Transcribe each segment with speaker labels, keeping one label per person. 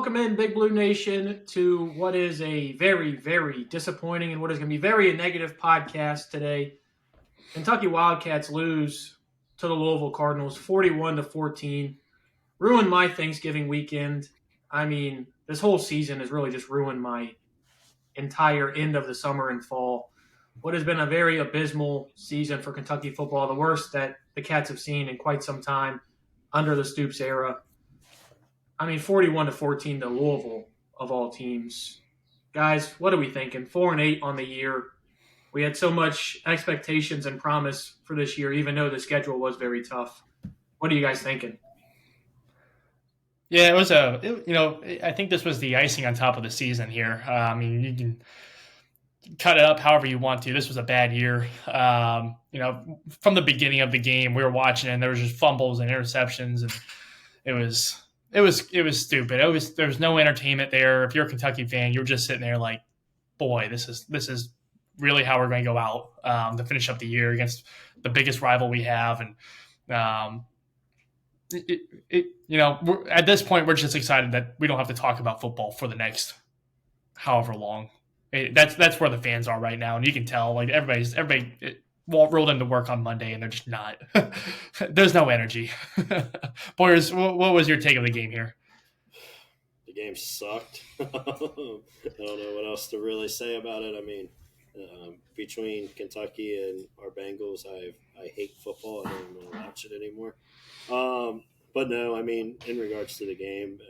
Speaker 1: welcome in Big Blue Nation to what is a very, very disappointing and what is going to be very negative podcast today. Kentucky Wildcats lose to the Louisville Cardinals 41-14. Ruined my Thanksgiving weekend. I mean, this whole season has really just ruined my entire end of the summer and fall. What has been a very abysmal season for Kentucky football, the worst that the Cats have seen in quite some time under the Stoops era. I mean, 41-14 to Louisville, of all teams. Guys, what are we thinking? 4-8 on the year. We had so much expectations and promise for this year, even though the schedule was very tough. What are you guys thinking?
Speaker 2: Yeah, I think this was the icing on top of the season here. I mean, you can cut it up however you want to. This was a bad year. From the beginning of the game, we were watching and there was just fumbles and interceptions, and it was stupid. There was no entertainment there. If you're a Kentucky fan, you're just sitting there like, boy, this is really how we're going to go out to finish up the year against the biggest rival we have. And at this point, we're just excited that we don't have to talk about football for the next however long. That's where the fans are right now, and you can tell like everybody rolled into work on Monday, and they're just not. There's no energy. Boyers, what was your take of the game here?
Speaker 3: The game sucked. I don't know what else to really say about it. I mean, between Kentucky and our Bengals, I hate football. I don't even want to watch it anymore. But no, I mean, in regards to the game,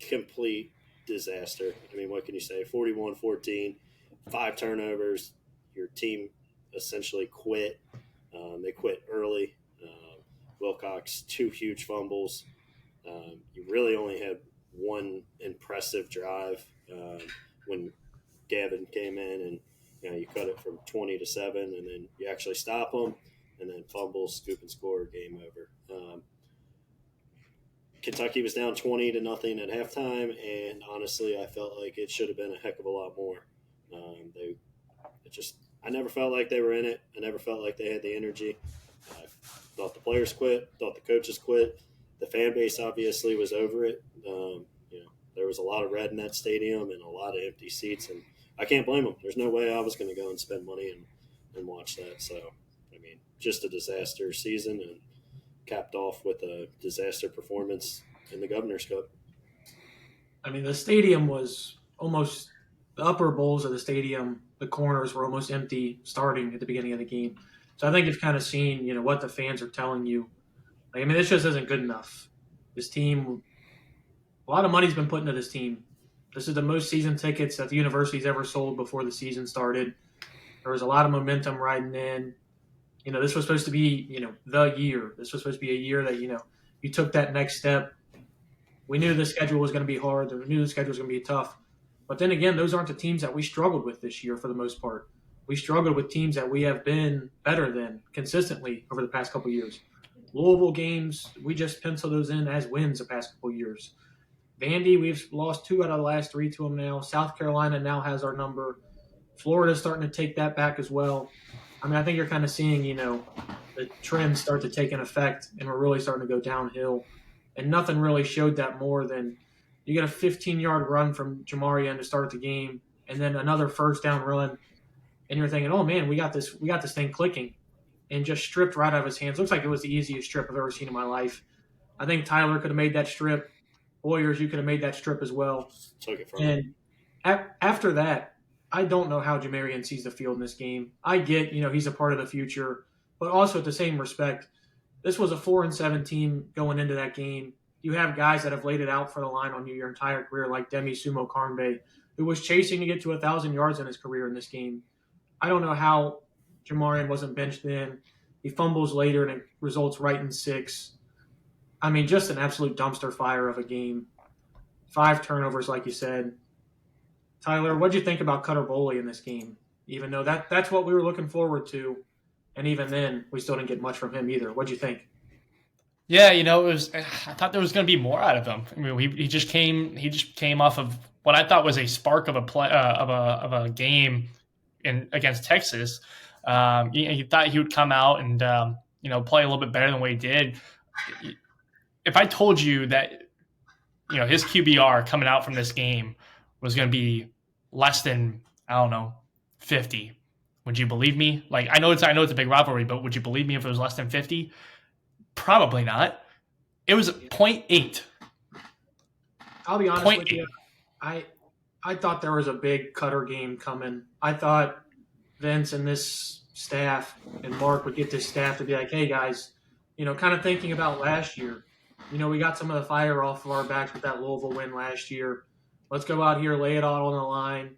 Speaker 3: complete disaster. I mean, what can you say? 41-14, 5 turnovers. Your team essentially quit. They quit early. Wilcox, 2 huge fumbles. You really only had one impressive drive when Gavin came in, and you cut it from 20 to 7, and then you actually stop them, and then fumbles, scoop and score, game over. Kentucky was down 20-0 at halftime, and honestly, I felt like it should have been a heck of a lot more. I never felt like they were in it. I never felt like they had the energy. I thought the players quit. Thought the coaches quit. The fan base obviously was over it. There was a lot of red in that stadium and a lot of empty seats, and I can't blame them. There's no way I was going to go and spend money and watch that. So, I mean, just a disaster season, and capped off with a disaster performance in the Governor's Cup.
Speaker 1: I mean, the stadium was almost – the upper bowls of the stadium, the corners were almost empty starting at the beginning of the game. So I think you've kind of seen, what the fans are telling you. This just isn't good enough. This team – a lot of money's been put into this team. This is the most season tickets that the university's ever sold before the season started. There was a lot of momentum riding in. This was supposed to be, the year. This was supposed to be a year that, you took that next step. We knew the schedule was going to be hard. We knew the schedule was going to be tough. But then again, those aren't the teams that we struggled with this year for the most part. We struggled with teams that we have been better than consistently over the past couple of years. Louisville games, we just pencil those in as wins the past couple of years. Vandy, we've lost 2 out of the last 3 to them now. South Carolina now has our number. Florida's starting to take that back as well. I think you're kind of seeing, the trends start to take an effect, and we're really starting to go downhill. And nothing really showed that more than you get a 15-yard run from Jamarian to start the game, and then another first down run, and you're thinking, oh man, we got this thing clicking, and just stripped right out of his hands. Looks like it was the easiest strip I've ever seen in my life. I think Tyler could have made that strip. Boyers, you could have made that strip as well.
Speaker 3: Took it from
Speaker 1: him. And after that, I don't know how Jamarian sees the field in this game. I get, he's a part of the future, but also at the same respect, this was a 4-7 team going into that game. You have guys that have laid it out for the line on you your entire career, like Demi Sumo Karnbe, who was chasing to get to 1,000 yards in his career in this game. I don't know how Jamarian wasn't benched then. He fumbles later, and it results right in 6. Just an absolute dumpster fire of a game. 5 turnovers, like you said. Tyler, what did you think about Cutter Boley in this game? Even though that's what we were looking forward to, and even then, we still didn't get much from him either. What did you think?
Speaker 2: Yeah, it was. I thought there was going to be more out of him. He just came off of what I thought was a spark of a play of a game against Texas. You thought he would come out and play a little bit better than what he did. If I told you that his QBR coming out from this game was going to be less than, I don't know, 50. Would you believe me? Like, I know it's a big rivalry, but would you believe me if it was less than 50? Probably not. It was 0.8.
Speaker 1: I'll be honest with
Speaker 2: 0.8.
Speaker 1: you. I thought there was a big Cutter game coming. I thought Vince and this staff and Mark would get this staff to be like, hey guys, kind of thinking about last year. We got some of the fire off of our backs with that Louisville win last year. Let's go out here, lay it all on the line.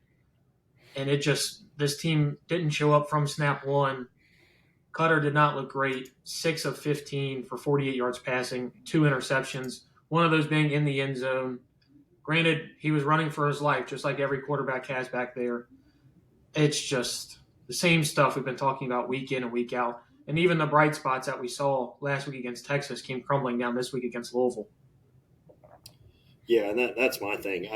Speaker 1: And this team didn't show up from snap one. Cutter did not look great. 6 of 15 for 48 yards passing, 2 interceptions, one of those being in the end zone. Granted, he was running for his life, just like every quarterback has back there. It's just the same stuff we've been talking about week in and week out. And even the bright spots that we saw last week against Texas came crumbling down this week against Louisville.
Speaker 3: Yeah, and that's my thing.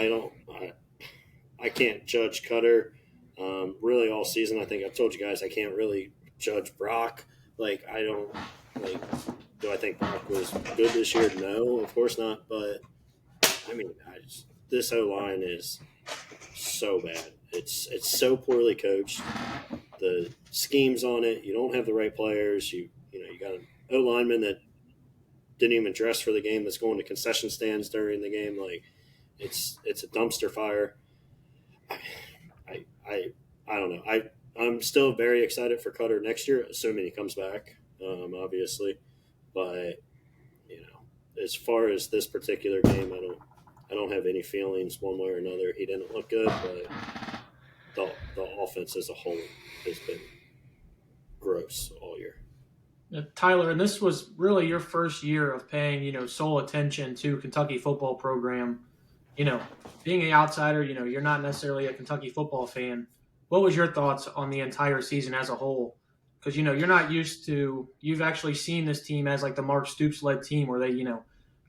Speaker 3: I can't judge Cutter really all season. I think I've told you guys I can't really judge Brock. Like, I don't like. Do I think Brock was good this year? No, of course not. But I mean, this O-line is so bad. It's so poorly coached. The schemes on it. You don't have the right players. You got an O-lineman that didn't even dress for the game. That's going to concession stands during the game. Like, it's a dumpster fire. I don't know. I'm still very excited for Cutter next year, assuming he comes back. Obviously, but as far as this particular game, I don't have any feelings one way or another. He didn't look good, but the offense as a whole has been gross all year.
Speaker 1: Tyler, and this was really your first year of paying, sole attention to Kentucky football program. Being an outsider, you're not necessarily a Kentucky football fan. What was your thoughts on the entire season as a whole? Because, you're not used to – you've actually seen this team as like the Mark Stoops-led team where they,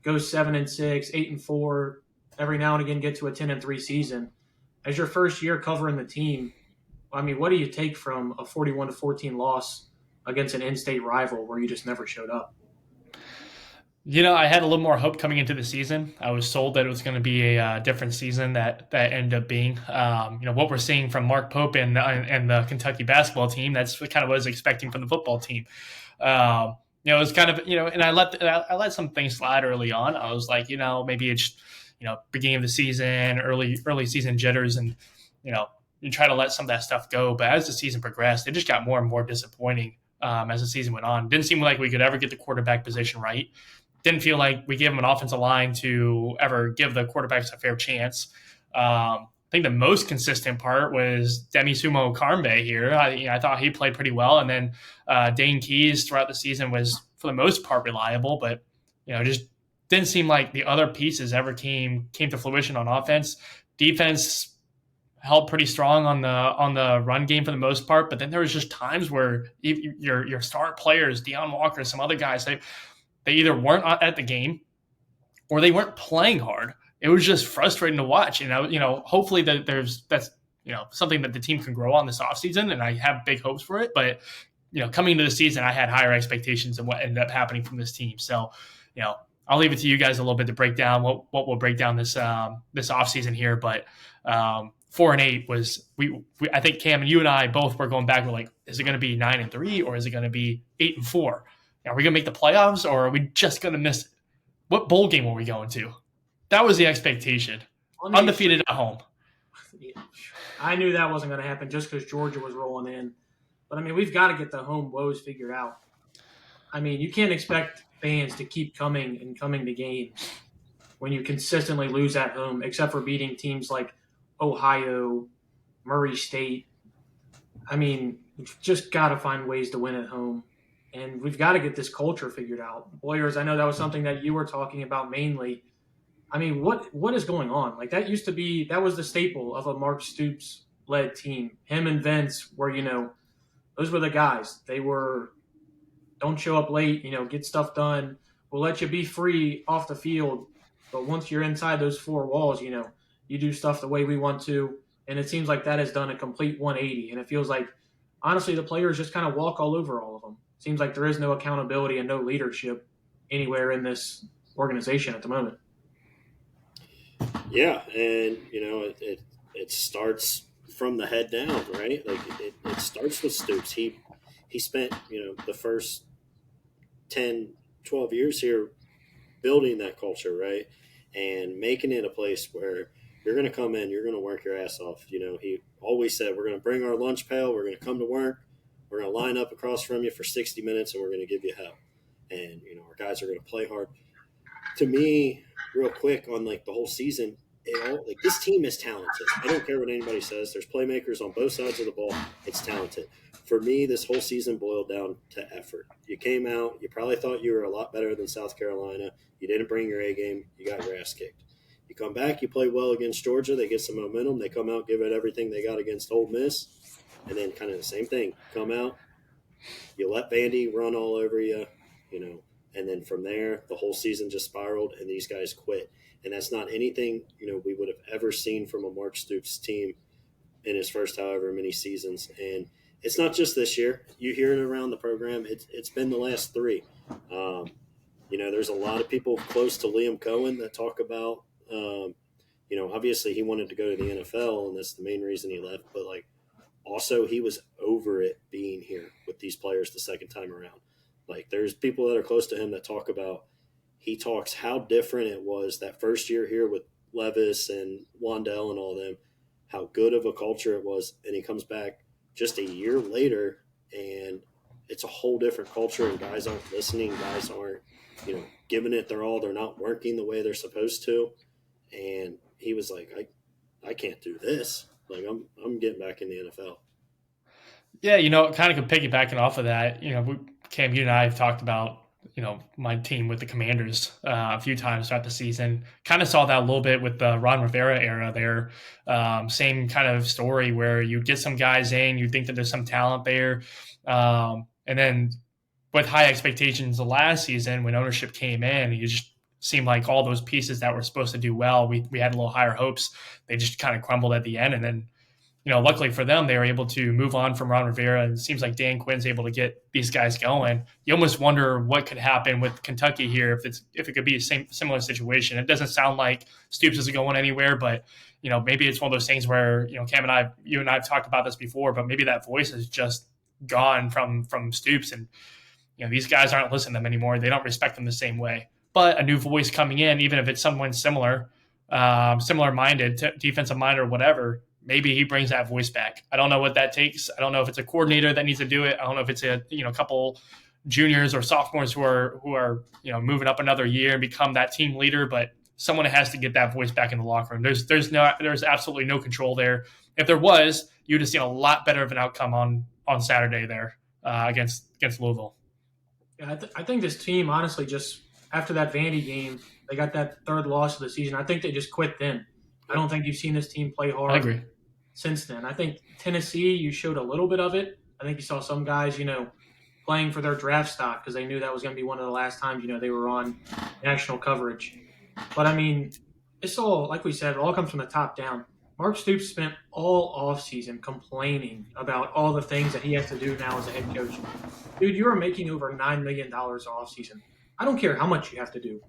Speaker 1: go 7-6, 8-4, every now and again get to a 10-3 season. As your first year covering the team, I mean, what do you take from a 41-14 loss against an in-state rival where you just never showed up?
Speaker 2: I had a little more hope coming into the season. I was sold that it was going to be a different season that ended up being. What we're seeing from Mark Pope and the Kentucky basketball team, that's kind of what I was expecting from the football team. It was kind of, and I let some things slide early on. I was like, maybe it's, beginning of the season, early season jitters, and, you try to let some of that stuff go. But as the season progressed, it just got more and more disappointing as the season went on. Didn't seem like we could ever get the quarterback position right. Didn't feel like we gave him an offensive line to ever give the quarterbacks a fair chance. I think the most consistent part was Demi Sumo Karmbe here. I thought he played pretty well. And then Dane Keys throughout the season was, for the most part, reliable. But, just didn't seem like the other pieces ever came to fruition on offense. Defense held pretty strong on the run game for the most part. But then there was just times where your star players, Deion Walker, some other guys, they either weren't at the game or they weren't playing hard. It was just frustrating to watch. And hopefully that's something that the team can grow on this offseason, and I have big hopes for it. But coming into the season, I had higher expectations than what ended up happening from this team. So I'll leave it to you guys a little bit to break down what we'll break down this offseason here. But 4-8 was we I think Cam and you and I both were going back. We're like, is it going to be 9-3 or is it going to be 8-4? Are we going to make the playoffs or are we just going to miss it? What bowl game are we going to? That was the expectation. Undefeated at home.
Speaker 1: I knew that wasn't going to happen just because Georgia was rolling in. But, I mean, we've got to get the home woes figured out. I mean, you can't expect fans to keep coming to games when you consistently lose at home, except for beating teams like Ohio, Murray State. I mean, we've just got to find ways to win at home. And we've got to get this culture figured out. Boyers, I know that was something that you were talking about mainly. I mean, what is going on? Like, that was the staple of a Mark Stoops-led team. Him and Vince were, those were the guys. They were, don't show up late, get stuff done. We'll let you be free off the field. But once you're inside those four walls, you do stuff the way we want to. And it seems like that has done a complete 180. And it feels like, honestly, the players just kind of walk all over all of them. Seems like there is no accountability and no leadership anywhere in this organization at the moment.
Speaker 3: Yeah, and it starts from the head down, right? Like it starts with Stoops. He spent the first 10, 12 years here building that culture, right? And making it a place where you're going to come in, you're going to work your ass off. He always said, we're going to bring our lunch pail, we're going to come to work, we're going to line up across from you for 60 minutes, and we're going to give you hell. And, our guys are going to play hard. To me, real quick on like the whole season, this team is talented. I don't care what anybody says. There's playmakers on both sides of the ball. It's talented. For me, this whole season boiled down to effort. You came out, you probably thought you were a lot better than South Carolina. You didn't bring your A game, you got your ass kicked. You come back, you play well against Georgia, they get some momentum, they come out, give it everything they got against Ole Miss, and then kind of the same thing. Come out, you let Vandy run all over you, and then from there, the whole season just spiraled, and these guys quit. And that's not anything, we would have ever seen from a Mark Stoops team in his first however many seasons. And it's not just this year. You hear it around the program. It's been the last three. There's a lot of people close to Liam Cohen that talk about, obviously he wanted to go to the NFL, and that's the main reason he left. But, also he was over it being here with these players the second time around. There's people that are close to him that talk about, he talks how different it was that first year here with Levis and Wandell and all them, how good of a culture it was. And he comes back just a year later, and it's a whole different culture, and guys aren't listening. Guys aren't, giving it their all. They're not working the way they're supposed to. And he was like, I can't do this. I'm getting back in the NFL.
Speaker 2: Yeah, kind of piggybacking off of that, Cam, you and I have talked about, my team with the Commanders a few times throughout the season. Kind of saw that a little bit with the Ron Rivera era there. Same kind of story where you get some guys in, you think that there's some talent there. And then with high expectations the last season, when ownership came in, you just seemed like all those pieces that were supposed to do well, we had a little higher hopes. They just kind of crumbled at the end. And then, luckily for them, they were able to move on from Ron Rivera, and it seems like Dan Quinn's able to get these guys going. You almost wonder what could happen with Kentucky here if it could be a similar situation. It doesn't sound like Stoops isn't going anywhere, but maybe it's one of those things where Cam and you and I have talked about this before, but maybe that voice is just gone from Stoops, and these guys aren't listening to them anymore. They don't respect them the same way. But a new voice coming in, even if it's someone similar minded, defensive minded or whatever, maybe he brings that voice back. I don't know what that takes. I don't know if it's a coordinator that needs to do it. I don't know if it's a couple juniors or sophomores who are moving up another year and become that team leader, but someone has to get that voice back in the locker room. There's absolutely no control there. If there was, you'd have seen a lot better of an outcome on Saturday there against Louisville.
Speaker 1: Yeah, I think this team, honestly, just after that Vandy game, they got that third loss of the season. I think they just quit then. I don't think you've seen this team play hard.
Speaker 2: I agree.
Speaker 1: Since then. I think Tennessee, you showed a little bit of it. I think you saw some guys, playing for their draft stock because they knew that was going to be one of the last times, they were on national coverage. But, it's all, like we said, it all comes from the top down. Mark Stoops spent all offseason complaining about all the things that he has to do now as a head coach. Dude, you are making over $9 million offseason. I don't care how much you have to do.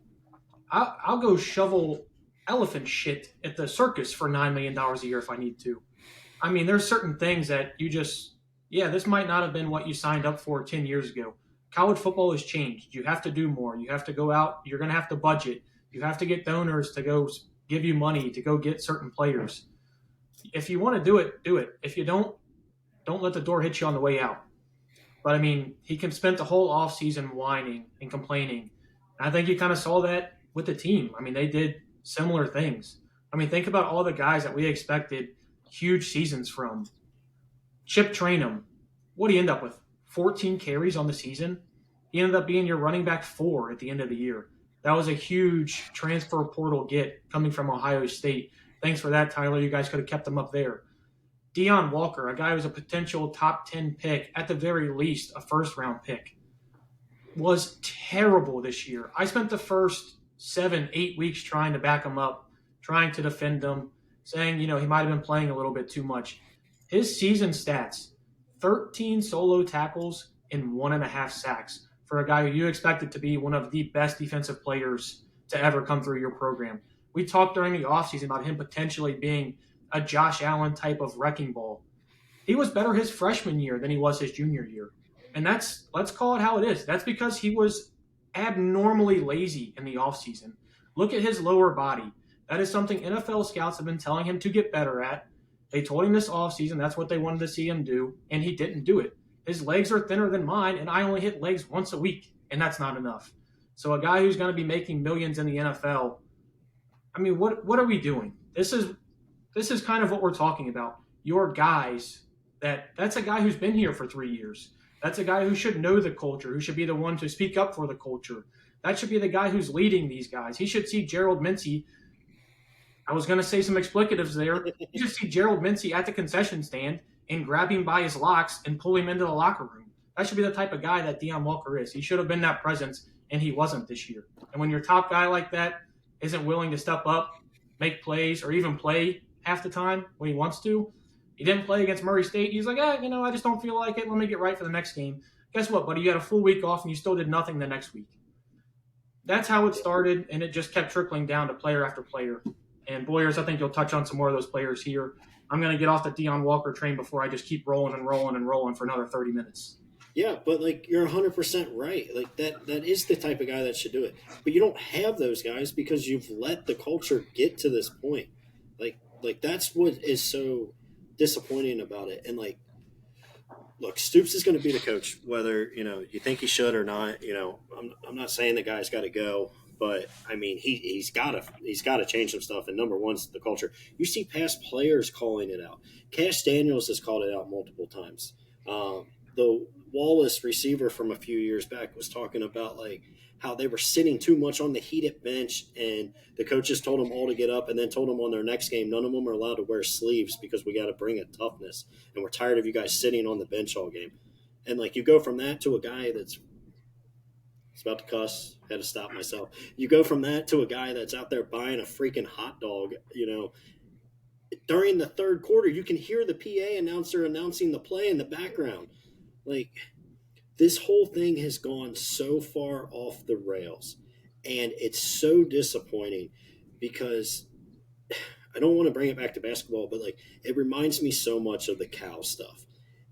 Speaker 1: I'll go shovel elephant shit at the circus for $9 million a year if I need to. There's certain things that you just, this might not have been what you signed up for 10 years ago. College football has changed. You have to do more. You have to go out. You're going to have to budget. You have to get donors to go give you money to go get certain players. If you want to do it, do it. If you don't let the door hit you on the way out. But, he can spend the whole offseason whining and complaining. And I think you kind of saw that with the team. They did similar things. Think about all the guys that we expected huge seasons from. Chip Trainum, what did he end up with? 14 carries on the season? He ended up being your running back 4 at the end of the year. That was a huge transfer portal get coming from Ohio State. Thanks for that, Tyler. You guys could have kept him up there. Deion Walker, a guy who was a potential top 10 pick, at the very least a first-round pick, was terrible this year. I spent the first 7-8 weeks trying to back him up, trying to defend him, saying, he might have been playing a little bit too much. His season stats, 13 solo tackles and 1.5 sacks for a guy who you expected to be one of the best defensive players to ever come through your program. We talked during the offseason about him potentially being a Josh Allen type of wrecking ball. He was better his freshman year than he was his junior year. And let's call it how it is. That's because he was abnormally lazy in the offseason. Look at his lower body. That is something NFL scouts have been telling him to get better at. They told him this offseason that's what they wanted to see him do, and he didn't do it. His legs are thinner than mine, and I only hit legs once a week, and that's not enough. So a guy who's going to be making millions in the NFL, I mean, what are we doing? This is kind of what we're talking about. Your guys, that's a guy who's been here for 3 years. That's a guy who should know the culture, who should be the one to speak up for the culture. That should be the guy who's leading these guys. He should see Gerald Mincey. I was going to say some explicatives there. You should see Gerald Mincey at the concession stand and grab him by his locks and pull him into the locker room. That should be the type of guy that Deion Walker is. He should have been that presence, and he wasn't this year. And when your top guy like that isn't willing to step up, make plays, or even play half the time when he wants to, he didn't play against Murray State. He's like, I just don't feel like it. Let me get right for the next game. Guess what, buddy? You had a full week off, and you still did nothing the next week. That's how it started, and it just kept trickling down to player after player. And Boyers, I think you'll touch on some more of those players here. I'm going to get off the Deion Walker train before I just keep rolling and rolling and rolling for another 30 minutes.
Speaker 3: Yeah, but you're 100% right. That is the type of guy that should do it. But you don't have those guys because you've let the culture get to this point. Like that's what is so disappointing about it. And look, Stoops is going to be the coach, whether you think he should or not. I'm not saying the guy's got to go. But I mean, he's got to change some stuff. And number one's the culture. You see past players calling it out. Cash Daniels has called it out multiple times. The Wallace receiver from a few years back was talking about how they were sitting too much on the heated bench, and the coaches told them all to get up, and then told them on their next game none of them are allowed to wear sleeves because we got to bring a toughness, and we're tired of you guys sitting on the bench all game. And you go from that to a guy that's about to cuss. Had to stop myself. You go from that to a guy that's out there buying a freaking hot dog. During the third quarter, you can hear the PA announcer announcing the play in the background. This whole thing has gone so far off the rails, and it's so disappointing because I don't want to bring it back to basketball, but it reminds me so much of the Cal stuff.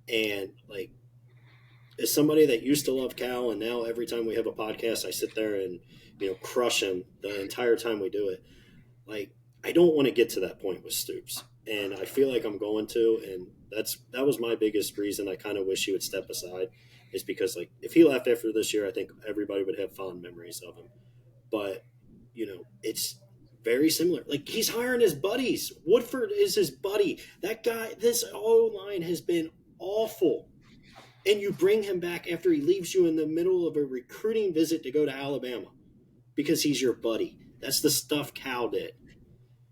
Speaker 3: And as somebody that used to love Cal, and now every time we have a podcast, I sit there and crush him the entire time we do it. I don't want to get to that point with Stoops, and I feel like I'm going to, and that was my biggest reason. I kind of wish he would step aside, is because if he left after this year, I think everybody would have fond memories of him. But it's very similar. He's hiring his buddies. Woodford is his buddy. That guy, this O-line has been awful. And you bring him back after he leaves you in the middle of a recruiting visit to go to Alabama because he's your buddy. That's the stuff Cal did.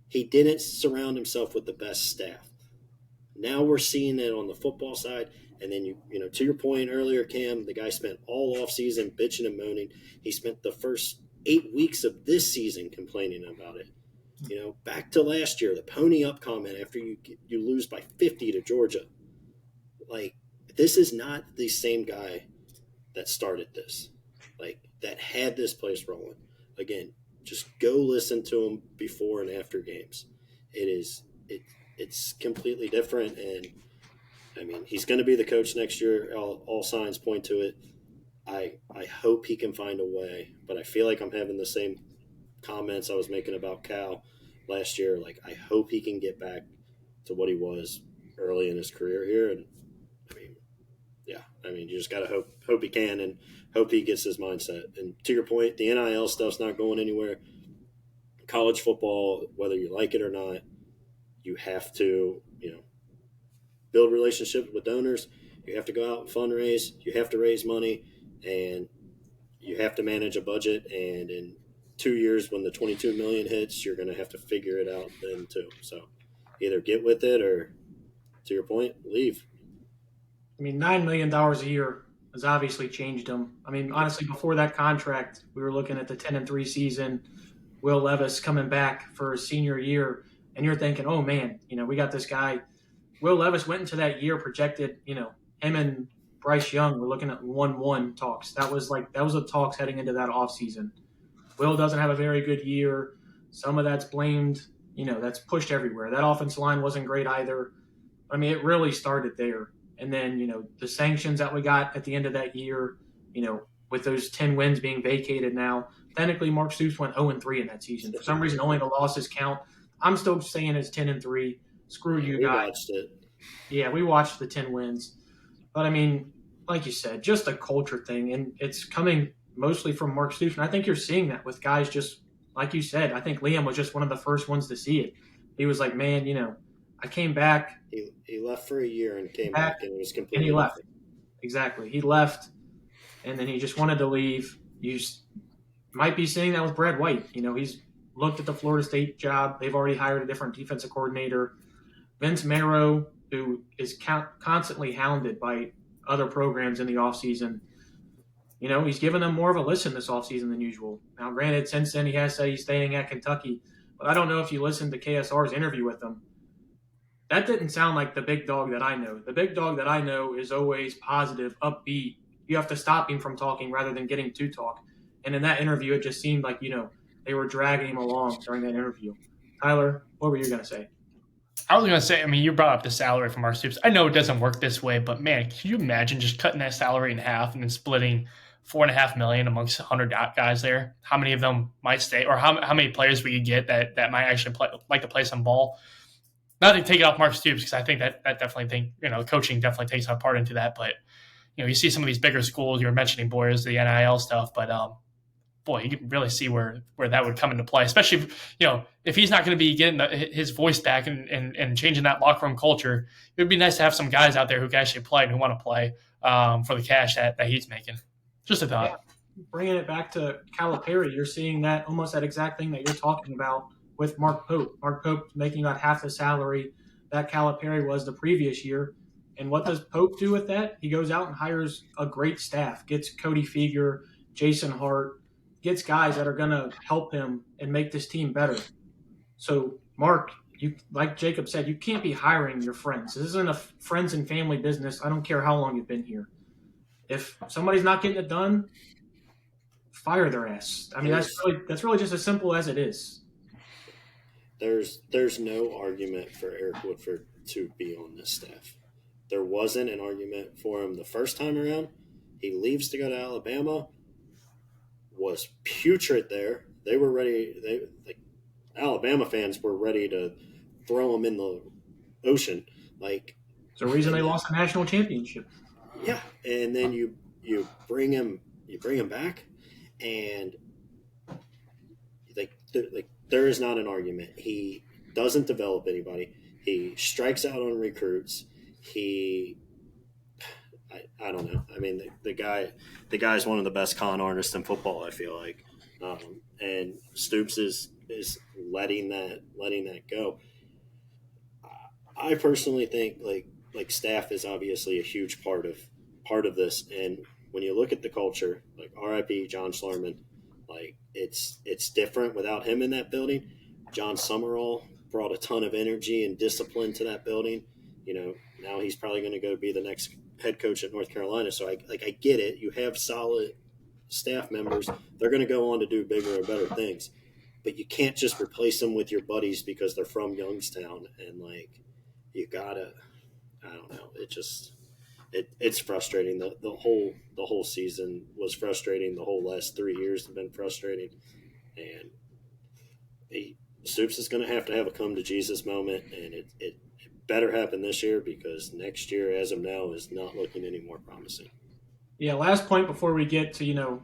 Speaker 3: He didn't surround himself with the best staff. Now we're seeing it on the football side. And then, to your point earlier, Cam, the guy spent all offseason bitching and moaning. He spent the first 8 weeks of this season complaining about it. Back to last year, the pony up comment after you lose by 50 to Georgia. This is not the same guy that started this, that had this place rolling. Again, just go listen to him before and after games. It's completely different, and I mean, he's going to be the coach next year. All signs point to it. I hope he can find a way, but I feel like I'm having the same comments I was making about Cal last year. I hope he can get back to what he was early in his career here, and you just got to hope he can, and hope he gets his mindset. And to your point, the NIL stuff's not going anywhere. College football, whether you like it or not, you have to, build relationships with donors. You have to go out and fundraise. You have to raise money, and you have to manage a budget. And in 2 years, when the $22 million hits, you're going to have to figure it out then too. So either get with it or, to your point, leave.
Speaker 1: I mean, $9 million a year has obviously changed him. I mean, honestly, before that contract, we were looking at the 10-3 season, Will Levis coming back for his senior year, and you're thinking, oh, man, we got this guy. Will Levis went into that year projected, him and Bryce Young were looking at 1-1 talks. That was the talks heading into that offseason. Will doesn't have a very good year. Some of that's blamed, that's pushed everywhere. That offensive line wasn't great either. I mean, it really started there. And then, the sanctions that we got at the end of that year, with those 10 wins being vacated now, technically Mark Stoops went 0-3 in that season. For some reason, only the losses count. I'm still saying it's 10-3. Screw you guys.
Speaker 3: We watched it.
Speaker 1: Yeah, we watched the 10 wins. But, I mean, like you said, just a culture thing. And it's coming mostly from Mark Stoops. And I think you're seeing that with guys just, like you said, I think Liam was just one of the first ones to see it. He was like, man, I came back.
Speaker 3: He left for a year and came back and it was completely
Speaker 1: and he left.
Speaker 3: different.
Speaker 1: Exactly. He left, and then he just wanted to leave. You might be seeing that with Brad White. He's looked at the Florida State job. They've already hired a different defensive coordinator. Vince Marrow, who is constantly hounded by other programs in the offseason, he's given them more of a listen this offseason than usual. Now, granted, since then he has said he's staying at Kentucky, but I don't know if you listened to KSR's interview with him. That didn't sound like the big dog that I know. The big dog that I know is always positive, upbeat. You have to stop him from talking rather than getting to talk. And in that interview, it just seemed like, they were dragging him along during that interview. Tyler, what were you going to say?
Speaker 2: I was going to say, I mean, you brought up the salary from Mark Stoops. I know it doesn't work this way, but man, can you imagine just cutting that salary in half and then splitting $4.5 million amongst 100 guys there? How many of them might stay, or how many players we could get that might actually like to play some ball? Not to take it off Mark Stoops, because I think that definitely coaching definitely takes a part into that. But you see some of these bigger schools. You were mentioning Boyers, the NIL stuff, but boy, you can really see where that would come into play. Especially if he's not going to be getting his voice back and changing that locker room culture, it would be nice to have some guys out there who can actually play and who want to play for the cash that he's making. Just a thought.
Speaker 1: Yeah. Bringing it back to Calipari, you're seeing that almost that exact thing that you're talking about with Mark Pope. Mark Pope making about half the salary that Calipari was the previous year. And what does Pope do with that? He goes out and hires a great staff, gets Cody Feger, Jason Hart, gets guys that are going to help him and make this team better. So, Mark, like Jacob said, you can't be hiring your friends. This isn't a friends and family business. I don't care how long you've been here. If somebody's not getting it done, fire their ass. I mean, that's really just as simple as it is.
Speaker 3: There's no argument for Eric Woodford to be on this staff. There wasn't an argument for him the first time around. He leaves to go to Alabama, was putrid there. They were ready. Alabama fans were ready to throw him in the ocean. It's
Speaker 1: the reason they lost the national championship.
Speaker 3: Yeah, and then you bring him back, and there is not an argument. He doesn't develop anybody. He strikes out on recruits. I don't know. I mean, the guy's one of the best con artists in football, I feel like, and Stoops is letting that go. I personally think like staff is obviously a huge part of this, and when you look at the culture, like R.I.P. John Schlarman, it's different without him in that building. John Summerall brought a ton of energy and discipline to that building. Now he's probably going to go be the next head coach at North Carolina. So I get it. You have solid staff members. They're going to go on to do bigger and better things, but you can't just replace them with your buddies because they're from Youngstown. And you gotta, I don't know. It's frustrating. The whole season was frustrating. The whole last 3 years have been frustrating, and Stoops is going to have a come to Jesus moment, and it better happen this year, because next year, as of now, is not looking any more promising.
Speaker 1: Yeah. Last point before we get to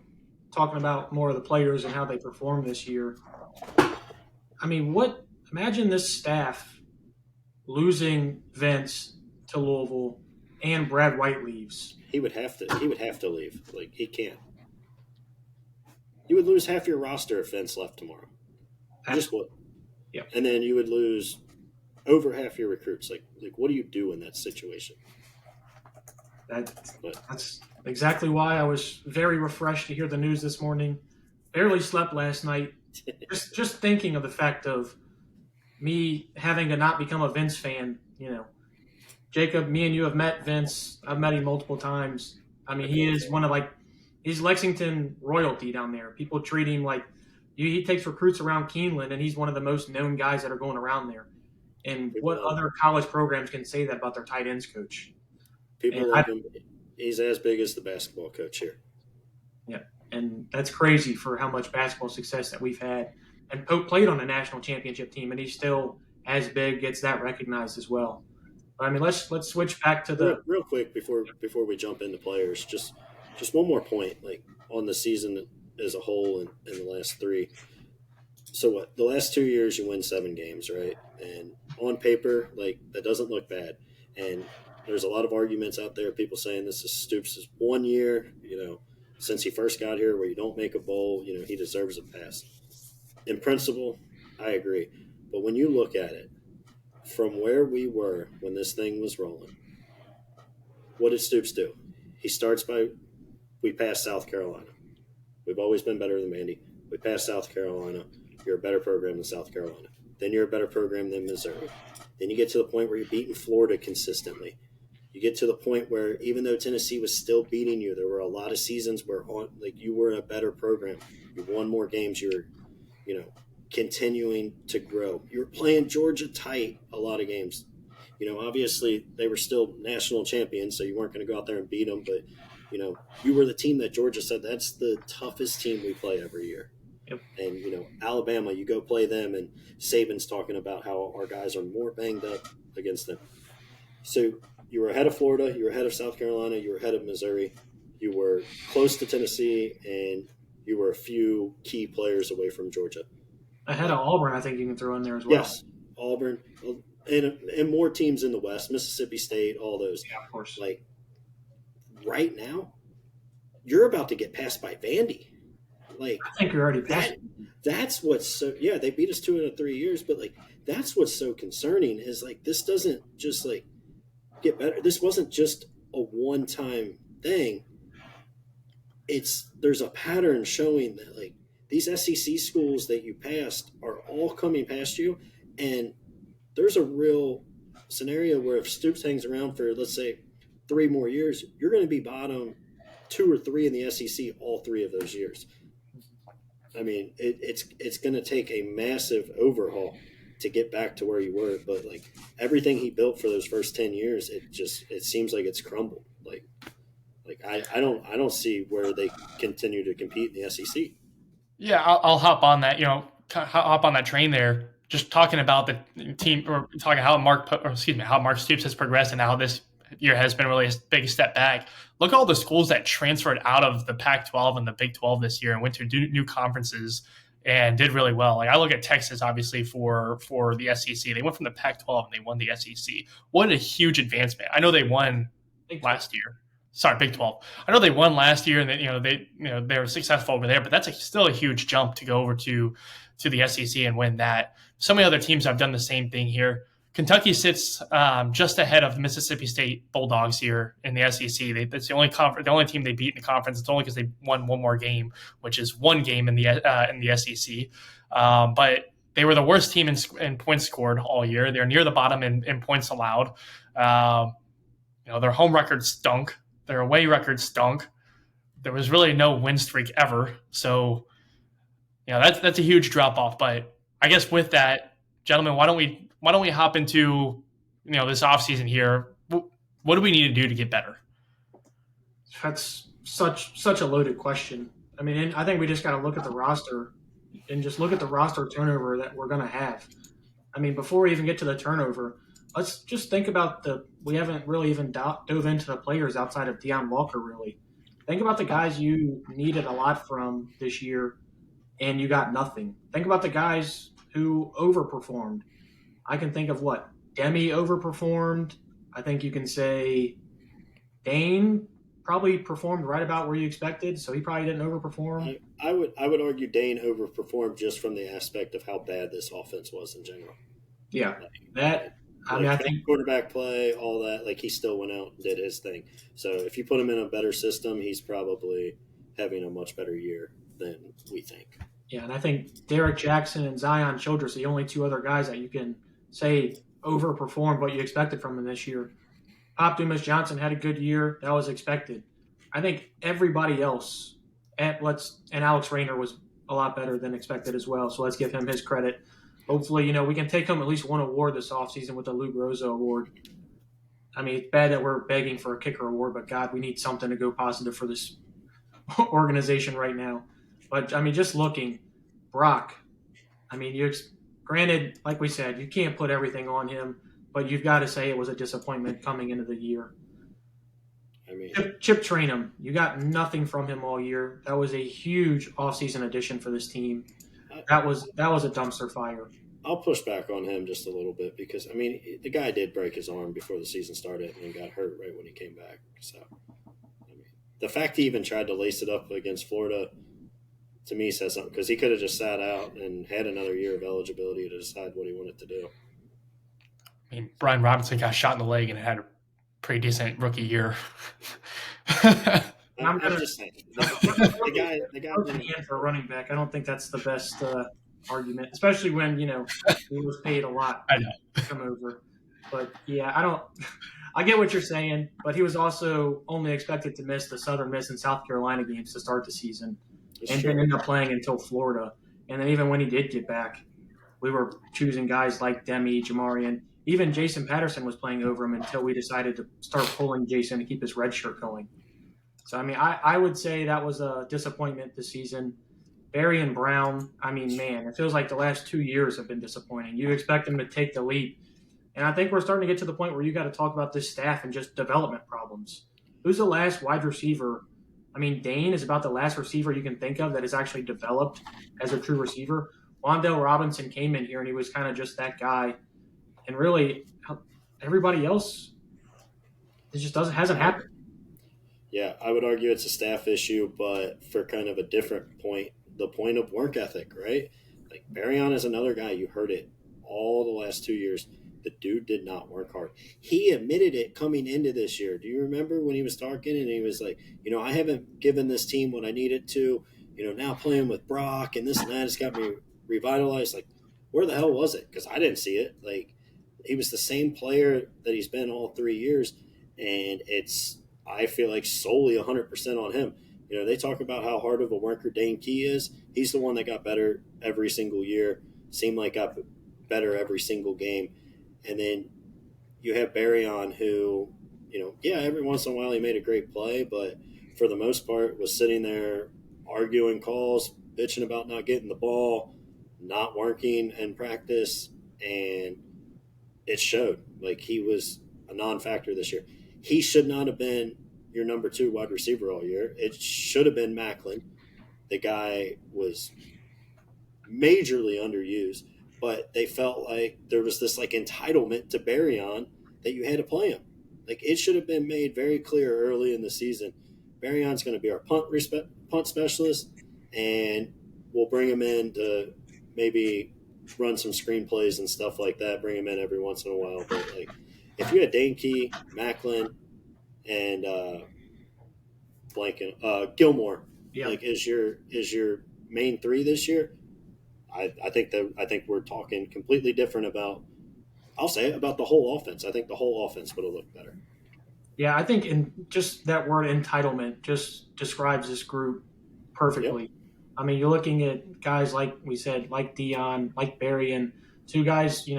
Speaker 1: talking about more of the players and how they performed this year. I mean, imagine this staff losing Vince to Louisville and Brad White leaves.
Speaker 3: He would have to leave. He can't. You would lose half your roster if Vince left tomorrow. You just would.
Speaker 1: Yeah.
Speaker 3: And then you would lose over half your recruits. What do you do in that situation?
Speaker 1: That's exactly why I was very refreshed to hear the news this morning. Barely slept last night. just thinking of the fact of me having to not become a Vince fan. Jacob, me and you have met Vince. I've met him multiple times. I mean, he is he's Lexington royalty down there. People treat him like He takes recruits around Keeneland, and he's one of the most known guys that are going around there. And what other college programs can say that about their tight ends coach?
Speaker 3: People love him. He's as big as the basketball coach here.
Speaker 1: Yeah, and that's crazy for how much basketball success that we've had. And Pope played on a national championship team, and he's still as big, gets that recognized as well. But, I mean, let's switch back to the
Speaker 3: real quick before we jump into players. Just one more point, like on the season as a whole and in the last 3. So what? The last 2 years you win 7 games, right? And on paper, like that doesn't look bad. And there's a lot of arguments out there, people saying this is Stoops' 1 year, since he first got here where you don't make a bowl, he deserves a pass. In principle, I agree. But when you look at it, from where we were when this thing was rolling, what did Stoops do? He starts by, we passed South Carolina. We've always been better than Vandy. We passed South Carolina. You're a better program than South Carolina. Then you're a better program than Missouri. Then you get to the point where you're beating Florida consistently. You get to the point where even though Tennessee was still beating you, there were a lot of seasons where you were a better program. You won more games. You were, continuing to grow. You were playing Georgia tight a lot of games. Obviously they were still national champions, so you weren't going to go out there and beat them. But, you were the team that Georgia said that's the toughest team we play every year.
Speaker 1: Yep.
Speaker 3: And, Alabama, you go play them, and Saban's talking about how our guys are more banged up against them. So you were ahead of Florida, you were ahead of South Carolina, you were ahead of Missouri, you were close to Tennessee, and you were a few key players away from Georgia.
Speaker 1: Ahead of Auburn, I think you can throw in there as well.
Speaker 3: Yes, Auburn, and more teams in the West, Mississippi State, all those.
Speaker 1: Yeah, of course.
Speaker 3: Like, right now, you're about to get passed by Vandy. Like,
Speaker 1: I think you're already past.
Speaker 3: That's what's so – yeah, they beat us 2 out of 3 years, but, like, that's what's so concerning is, like, this doesn't just, like, get better. This wasn't just a one-time thing. There's a pattern showing that, like, these SEC schools that you passed are all coming past you, and there's a real scenario where if Stoops hangs around for, let's say, 3 more years, you're going to be bottom 2 or 3 in the SEC all 3 of those years. I mean, it's going to take a massive overhaul to get back to where you were, but like everything he built for those first 10 years, it seems like it's crumbled. Like I don't see where they continue to compete in the SEC.
Speaker 2: Yeah, I'll hop on that. Hop on that train there. Just talking about the team, or talking how Mark Stoops has progressed and how this year has been really a big step back. Look at all the schools that transferred out of the Pac-12 and the Big 12 this year and went to new conferences and did really well. Like I look at Texas, obviously for the SEC. They went from the Pac-12 and they won the SEC. What a huge advancement! I know they won last year. Sorry, Big 12. I know they won last year, and they were successful over there. But that's still a huge jump to go over to the SEC and win that. So many other teams have done the same thing here. Kentucky sits just ahead of the Mississippi State Bulldogs here in the SEC. That's the only team they beat in the conference. It's only because they won one more game, which is one game in the SEC. But they were the worst team in points scored all year. They're near the bottom in points allowed. Their home record stunk. Their away record stunk. There was really no win streak ever. So, that's a huge drop off. But I guess with that, gentlemen, why don't we hop into this offseason here? What do we need to do to get better?
Speaker 1: That's such a loaded question. I mean, I think we just got to look at the roster and just look at the roster turnover that we're going to have. I mean, before we even get to the turnover, let's just think about we haven't really even dove into the players outside of Deion Walker, really. Think about the guys you needed a lot from this year and you got nothing. Think about the guys who overperformed. I can think of Demi overperformed. I think you can say Dane probably performed right about where you expected, so he probably didn't overperform.
Speaker 3: I would argue Dane overperformed just from the aspect of how bad this offense was in general.
Speaker 1: Yeah, I think
Speaker 3: quarterback play, all that, he still went out and did his thing. So if you put him in a better system, he's probably having a much better year than we think.
Speaker 1: Yeah, and I think Derek Jackson and Zion Childress are the only 2 other guys that you can say overperformed what you expected from him this year. Pop Dumas Johnson had a good year. That was expected. I think everybody else, and Alex Rayner was a lot better than expected as well. So let's give him his credit. Hopefully, we can take home at least one award this offseason with the Lou Groza Award. I mean, it's bad that we're begging for a kicker award, but God, we need something to go positive for this organization right now. But, I mean, just looking, Brock, I mean, granted, like we said, you can't put everything on him, but you've got to say it was a disappointment coming into the year.
Speaker 3: I mean,
Speaker 1: Chip Trainum, you got nothing from him all year. That was a huge offseason addition for this team. That was a dumpster fire.
Speaker 3: I'll push back on him just a little bit because, I mean, the guy did break his arm before the season started and got hurt right when he came back. So, I mean, the fact he even tried to lace it up against Florida, to me, says something because he could have just sat out and had another year of eligibility to decide what he wanted to do.
Speaker 2: I mean, Brian Robinson got shot in the leg and had a pretty decent rookie year.
Speaker 3: I'm just saying. The guy
Speaker 1: for a running back, I don't think that's the best argument, especially when he was paid a lot to come over. But yeah, I get what you're saying, but he was also only expected to miss the Southern Miss and South Carolina games to start the season, and didn't end up playing until Florida. And then even when he did get back, we were choosing guys like Demi, Jamarian. Even Jason Patterson was playing over him until we decided to start pulling Jason to keep his red shirt going. So, I mean, I would say that was a disappointment this season. Barry and Brown, I mean, man, it feels like the last 2 years have been disappointing. You expect them to take the leap. And I think we're starting to get to the point where you got to talk about this staff and just development problems. Who's the last wide receiver? I mean, Dane is about the last receiver you can think of that is actually developed as a true receiver. Wandale Robinson came in here and he was kind of just that guy. And really, everybody else, it just hasn't happened.
Speaker 3: Yeah, I would argue it's a staff issue, but for kind of a different point, the point of work ethic, right? Like Barryon is another guy, you heard it all the last 2 years. The dude did not work hard. He admitted it coming into this year. Do you remember when he was talking and he was like, I haven't given this team what I needed to, now playing with Brock and this and that has got me revitalized. Like, where the hell was it? Because I didn't see it. Like, he was the same player that he's been all 3 years, and I feel like solely 100% on him. They talk about how hard of a worker Dane Key is. He's the one that got better every single year, seemed like got better every single game. And then you have Barryon who, every once in a while he made a great play, but for the most part was sitting there arguing calls, bitching about not getting the ball, not working in practice, and it showed. Like, he was a non-factor this year. He should not have been your number 2 wide receiver all year. It should have been Macklin. The guy was majorly underused, but they felt like there was this entitlement to Barryon that you had to play him. Like, it should have been made very clear early in the season. Barryon's going to be our punt specialist, and we'll bring him in to maybe run some screenplays and stuff like that. Bring him in every once in a while, but if you had Dane Key, Macklin, and Gilmore, is your main 3 this year, I think we're talking completely different about. I'll say it about the whole offense. I think the whole offense would have looked better.
Speaker 1: Yeah, I think in just that word entitlement just describes this group perfectly. Yep. I mean, you're looking at guys like we said, like Dion, like Barry, and 2 guys,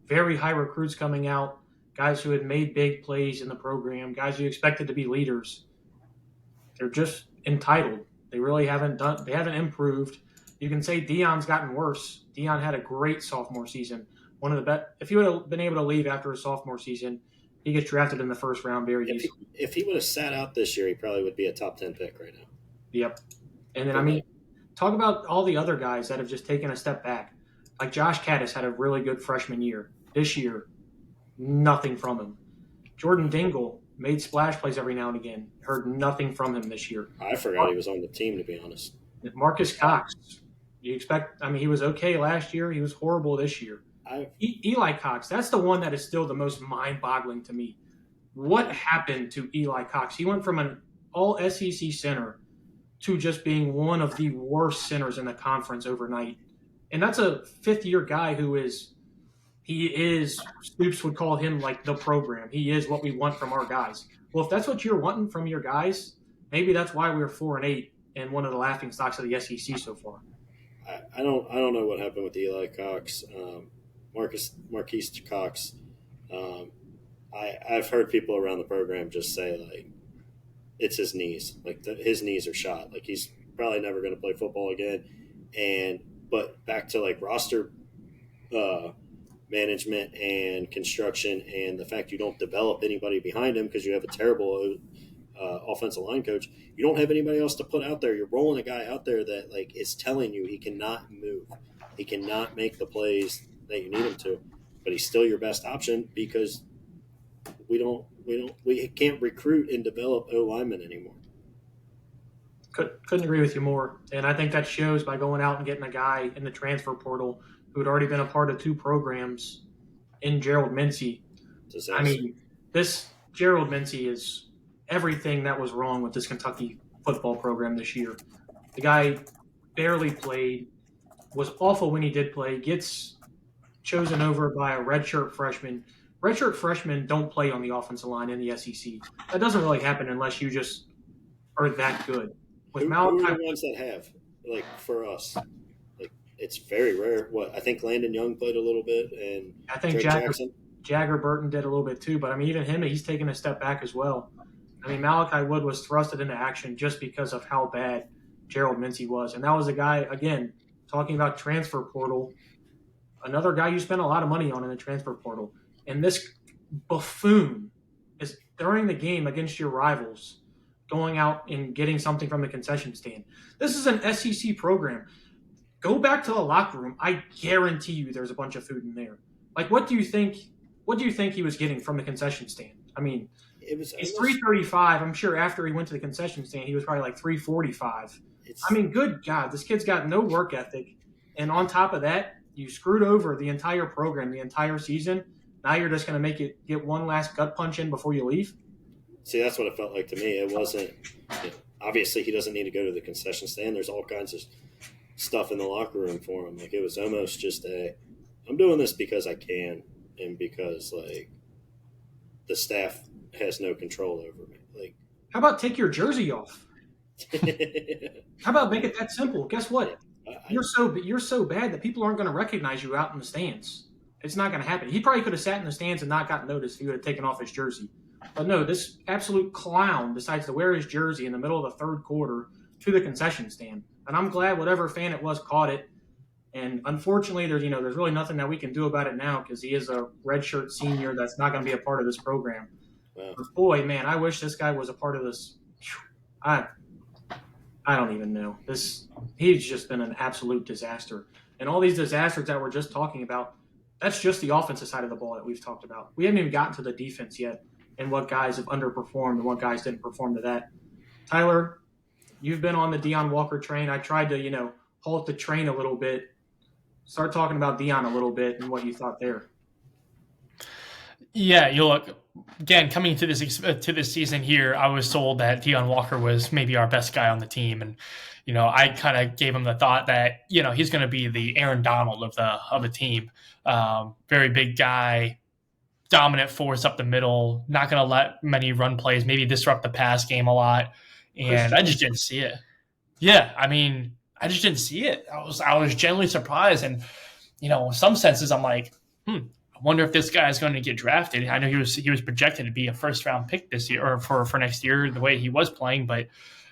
Speaker 1: very high recruits coming out, guys who had made big plays in the program, guys who expected to be leaders. They're just entitled. They really haven't improved. You can say Dion's gotten worse. Dion had a great sophomore season. One of the best. If he would have been able to leave after his sophomore season, he gets drafted in the first round very easily.
Speaker 3: If he would have sat out this year, he probably would be a top 10 pick right now.
Speaker 1: Yep. And then, talk about all the other guys that have just taken a step back. Like Josh Caddis had a really good freshman year. This year, nothing from him. Jordan Dingle made splash plays every now and again. Heard nothing from him this year.
Speaker 3: I forgot he was on the team, to be honest.
Speaker 1: Marcus Cox, he was okay last year. He was horrible this year. Eli Cox, that's the one that is still the most mind-boggling to me. What happened to Eli Cox? He went from an all-SEC center to just being one of the worst centers in the conference overnight. And that's a fifth-year guy Stoops would call him like the program. He is what we want from our guys. Well, if that's what you're wanting from your guys, maybe that's why we're 4-8 and one of the laughing stocks of the SEC so far.
Speaker 3: I don't know what happened with Eli Cox, Marquise Cox. I've heard people around the program just say like it's his knees, like his knees are shot, like he's probably never going to play football again. But back to like roster management and construction, and the fact you don't develop anybody behind him because you have a terrible offensive line coach. You don't have anybody else to put out there. You're rolling a guy out there that like is telling you he cannot move, he cannot make the plays that you need him to, but he's still your best option because we can't recruit and develop O linemen anymore.
Speaker 1: Couldn't agree with you more. And I think that shows by going out and getting a guy in the transfer portal who had already been a part of 2 programs in Gerald Mincy.
Speaker 3: Disaster.
Speaker 1: I mean, this Gerald Mincy is everything that was wrong with this Kentucky football program this year. The guy barely played, was awful when he did play, gets chosen over by a redshirt freshman. Redshirt freshmen don't play on the offensive line in the SEC. That doesn't really happen unless you just are that good. With
Speaker 3: who
Speaker 1: Malachi,
Speaker 3: are the ones that have, like, for us? Like, it's very rare. What, I think Landon Young played a little bit, and
Speaker 1: I think
Speaker 3: Drake Jackson.
Speaker 1: Jagger Burton did a little bit too, but I mean, even him, he's taken a step back as well. I mean, Malachi Wood was thrusted into action just because of how bad Gerald Mincy was. And that was a guy, again, talking about transfer portal, another guy you spent a lot of money on in the transfer portal. And this buffoon is, during the game against your rivals, going out and getting something from the concession stand. This is an SEC program. Go back to the locker room. I guarantee you there's a bunch of food in there. Like, what do you think he was getting from the concession stand? I mean, it's $3.35. I'm sure after he went to the concession stand, he was probably like $3.45. I mean, good God, this kid's got no work ethic. And on top of that, you screwed over the entire program, the entire season. Now you're just going to make it get one last gut punch in before you leave?
Speaker 3: See, that's what it felt like to me. It wasn't obviously he doesn't need to go to the concession stand. There's all kinds of stuff in the locker room for him. Like, it was almost just I'm doing this because I can and because, like, the staff has no control over me. Like,
Speaker 1: how about take your jersey off? How about make it that simple? Guess what? You're so bad that people aren't going to recognize you out in the stands. It's not going to happen. He probably could have sat in the stands and not gotten noticed if he would have taken off his jersey. But no, this absolute clown decides to wear his jersey in the middle of the third quarter to the concession stand. And I'm glad whatever fan it was caught it. And unfortunately, there's really nothing that we can do about it now because he is a redshirt senior that's not going to be a part of this program. Wow. But boy, man, I wish this guy was a part of this. I don't even know. He's just been an absolute disaster. And all these disasters that we're just talking about, that's just the offensive side of the ball that we've talked about. We haven't even gotten to the defense yet and what guys have underperformed and what guys didn't perform to that. Tyler, you've been on the Deion Walker train. I tried to, halt the train a little bit. Start talking about Deion a little bit and what you thought there.
Speaker 2: Yeah, look, again, coming to this season here, I was told that Deion Walker was maybe our best guy on the team, and I kind of gave him the thought that he's going to be the Aaron Donald of the team, very big guy, dominant force up the middle, not going to let many run plays, maybe disrupt the pass game a lot, and I just didn't see it. Yeah, I mean, I just didn't see it. I was genuinely surprised, and in some senses, I'm like, I wonder if this guy is going to get drafted. I know he was projected to be a first round pick this year or for next year the way he was playing, but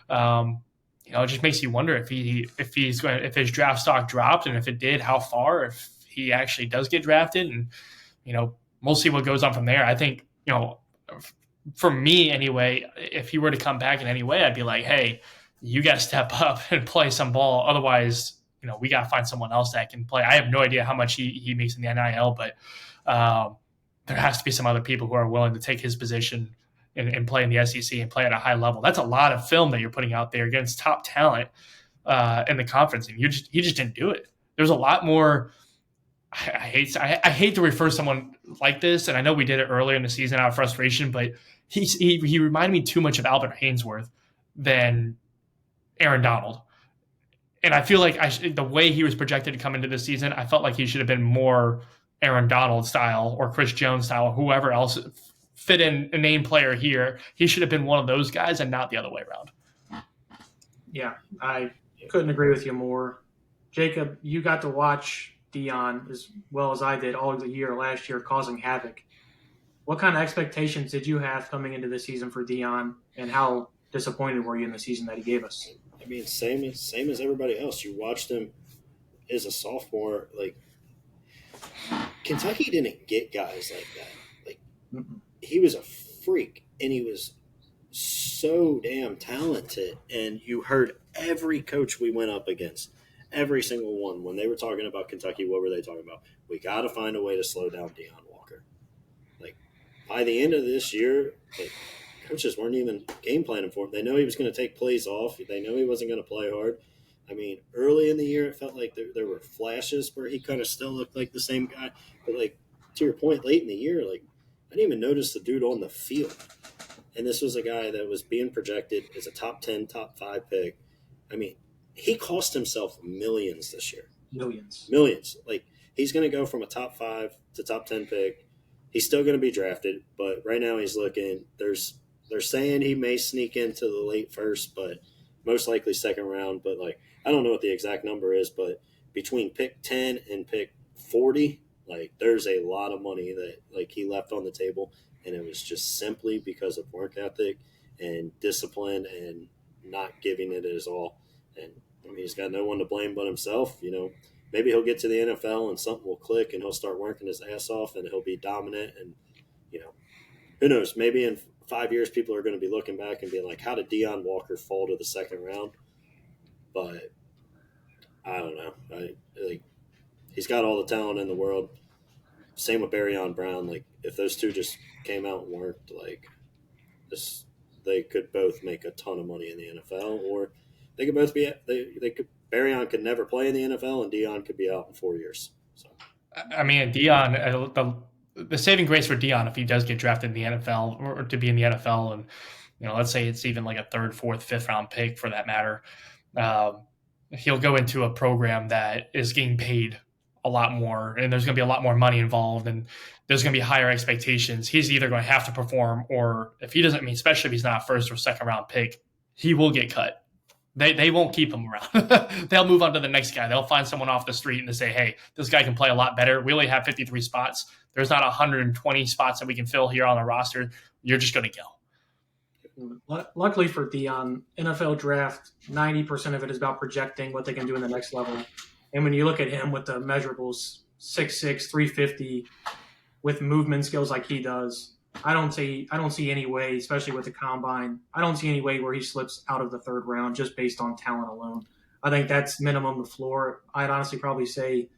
Speaker 2: it just makes you wonder if his draft stock dropped, and if it did, how far, if he actually does get drafted, and we'll see what goes on from there. I think for me anyway, if he were to come back in any way, I'd be like, hey, you got to step up and play some ball. Otherwise, we got to find someone else that can play. I have no idea how much he makes in the NIL, but there has to be some other people who are willing to take his position and play in the SEC and play at a high level. That's a lot of film that you're putting out there against top talent in the conference, and he just didn't do it. There's a lot more. I hate to refer to someone like this, and I know we did it earlier in the season out of frustration, but he reminded me too much of Albert Haynesworth than Aaron Donald. And I feel like the way he was projected to come into this season, I felt like he should have been more Aaron Donald style or Chris Jones style, or whoever else fit in a name player here. He should have been one of those guys and not the other way around.
Speaker 1: Yeah, I couldn't agree with you more. Jacob, you got to watch Dion as well as I did all the year last year, causing havoc. What kind of expectations did you have coming into the season for Dion, and how disappointed were you in the season that he gave us?
Speaker 3: I mean, same as everybody else. You watched him as a sophomore. Like Kentucky didn't get guys like that. Like he was a freak, and he was so damn talented. And you heard every coach we went up against, every single one, when they were talking about Kentucky, what were they talking about? We got to find a way to slow down Dion Walker. Like by the end of this year, like, coaches weren't even game planning for him. They know he was going to take plays off. They know he wasn't going to play hard. I mean, early in the year, it felt like there were flashes where he kind of still looked like the same guy. But, like, to your point, late in the year, like, I didn't even notice the dude on the field. And this was a guy that was being projected as a top 10, top 5 pick. I mean, he cost himself millions this year. Millions. Like, he's going to go from a top 5 to top 10 pick. He's still going to be drafted, but right now he's looking – they're saying he may sneak into the late first, but most likely second round. But, like, I don't know what the exact number is, but between pick 10 and pick 40, like, there's a lot of money that, like, he left on the table, and it was just simply because of work ethic and discipline and not giving it his all. And, I mean, he's got no one to blame but himself. You know, maybe he'll get to the NFL and something will click and he'll start working his ass off and he'll be dominant. And, you know, who knows, maybe in 5 years people are going to be looking back and being like, how did Dion Walker fall to the second round? But I don't know. Like, he's got all the talent in the world. Same with Barryon Brown. Like, if those two just came out and worked, like, this, they could both make a ton of money in the NFL, or they could both be they could Barryon could never play in the NFL and Dion could be out in 4 years. So
Speaker 2: I mean, Dion, the saving grace for Dion, if he does get drafted in the NFL or to be in the NFL, and let's say it's even like a third, fourth, fifth round pick for that matter, he'll go into a program that is getting paid a lot more, and there's going to be a lot more money involved, and there's going to be higher expectations. He's either going to have to perform, or if he doesn't, especially if he's not a first or second round pick, he will get cut. They won't keep him around. They'll move on to the next guy. They'll find someone off the street and they say, hey, this guy can play a lot better. We only have 53 spots. There's not 120 spots that we can fill here on the roster. You're just going to
Speaker 1: go. Luckily for Dion, NFL draft, 90% of it is about projecting what they can do in the next level. And when you look at him with the measurables, 6'6", 350, with movement skills like he does, I don't see any way, especially with the combine, I don't see any way where he slips out of the third round just based on talent alone. I think that's minimum the floor. I'd honestly probably say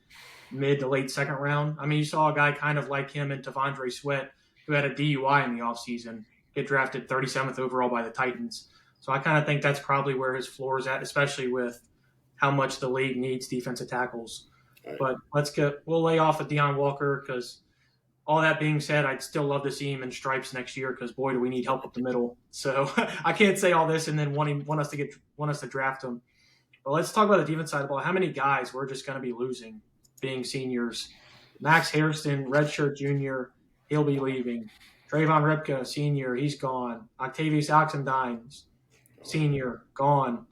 Speaker 1: mid to late second round. I mean, you saw a guy kind of like him in T'Vondre Sweat, who had a DUI in the offseason, get drafted 37th overall by the Titans. So I kind of think that's probably where his floor is at, especially with how much the league needs defensive tackles. Right. But we'll lay off of Dion Walker, because all that being said, I'd still love to see him in stripes next year, because boy, do we need help up the middle. So I can't say all this and then want us to draft him. But let's talk about the defense side of the ball. How many guys we're just going to be losing being seniors? Max Hairston, redshirt junior, he'll be leaving. Trayvon Ripka, senior, he's gone. Octavius Oxendine, senior, gone.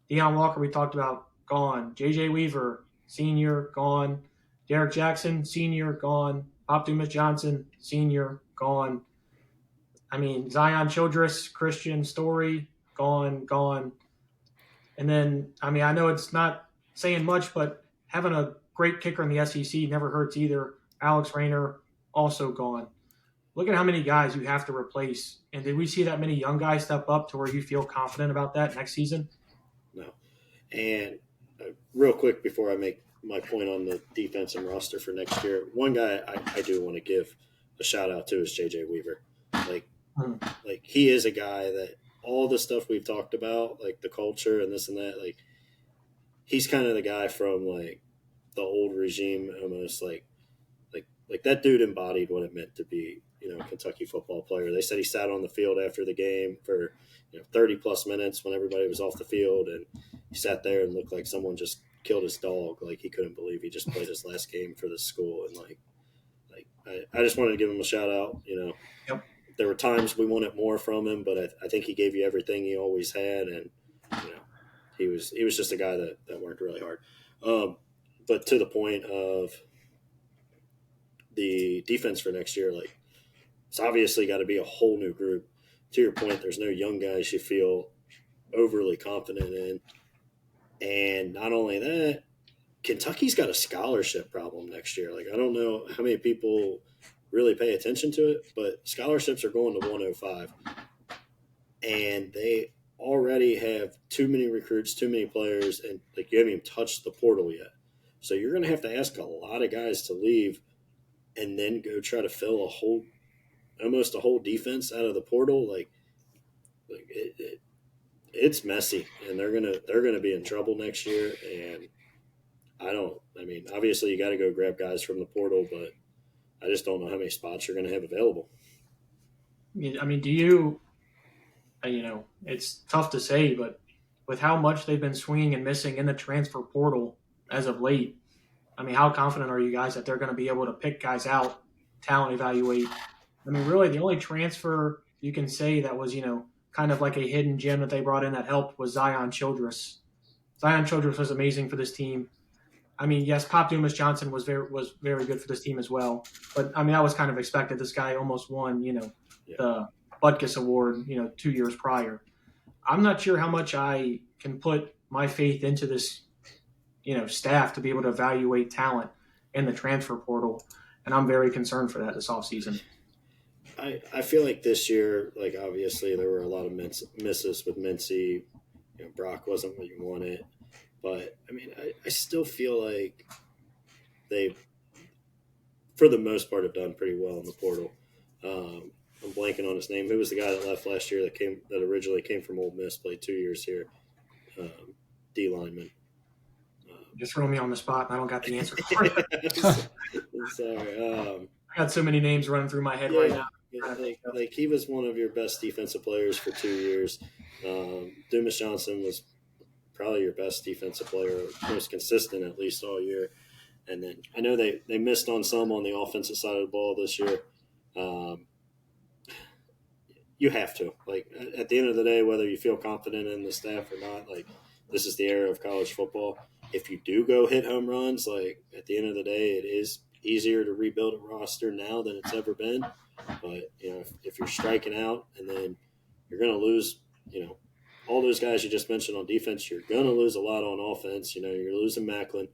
Speaker 1: Dion Walker, we talked about, gone. J.J. Weaver, senior, gone. Derek Jackson, senior, gone. Optimus Johnson, senior, gone. I mean, Zion Childress, Christian Story, gone. And then, I mean, I know it's not saying much, but having a great kicker in the SEC never hurts either. Alex Rayner, also gone. Look at how many guys you have to replace. And did we see that many young guys step up to where you feel confident about that next season?
Speaker 3: No. And real quick before I make my point on the defense and roster for next year, one guy I do want to give a shout out to is J.J. Weaver. Like he is a guy that all the stuff we've talked about, like the culture and this and that, like he's kind of the guy from like the old regime almost, like that dude embodied what it meant to be, a Kentucky football player. They said he sat on the field after the game for 30 plus minutes when everybody was off the field, and he sat there and looked like someone just killed his dog. Like he couldn't believe he just played his last game for the school. And like I just wanted to give him a shout out.
Speaker 1: Yep.
Speaker 3: There were times we wanted more from him, but I think he gave you everything he always had, and he was just a guy that worked really hard. But to the point of the defense for next year, like it's obviously got to be a whole new group. To your point, there's no young guys you feel overly confident in. And not only that, Kentucky's got a scholarship problem next year. Like, I don't know how many people really pay attention to it, but scholarships are going to 105. And they already have too many recruits, too many players, and like you haven't even touched the portal yet. So you're going to have to ask a lot of guys to leave and then go try to fill almost a whole defense out of the portal. It's messy, and they're gonna be in trouble next year. And I mean, obviously you got to go grab guys from the portal, but I just don't know how many spots you're going to have available.
Speaker 1: I mean, do you? It's tough to say, but with how much they've been swinging and missing in the transfer portal as of late, I mean, how confident are you guys that they're going to be able to pick guys out, talent evaluate? I mean, really, the only transfer you can say that was, kind of like a hidden gem that they brought in that helped was Zion Childress. Zion Childress was amazing for this team. I mean, yes, Pop Dumas Johnson was very good for this team as well. But I mean, that was kind of expected. This guy almost won, the Butkus Award, 2 years prior. I'm not sure how much I can put my faith into this, staff to be able to evaluate talent in the transfer portal, and I'm very concerned for that this offseason.
Speaker 3: I feel like this year, like obviously there were a lot of misses with Mincy. Brock wasn't what you wanted. But, I mean, I still feel like they, for the most part, have done pretty well in the portal. I'm blanking on his name. Who was the guy that left last year that originally came from Ole Miss, played 2 years here? D lineman.
Speaker 1: Just throw me on the spot, and I don't got the answer for it.
Speaker 3: Sorry.
Speaker 1: I got so many names running through my head right now.
Speaker 3: Like he was one of your best defensive players for 2 years. Dumas Johnston was probably your best defensive player, most consistent at least all year. And then I know they missed on some on the offensive side of the ball this year. You have to. Like, at the end of the day, whether you feel confident in the staff or not, like, this is the era of college football. If you do go hit home runs, like, at the end of the day, it is easier to rebuild a roster now than it's ever been. But, if you're striking out and then you're going to lose, all those guys you just mentioned on defense, you're going to lose a lot on offense. You're losing Macklin.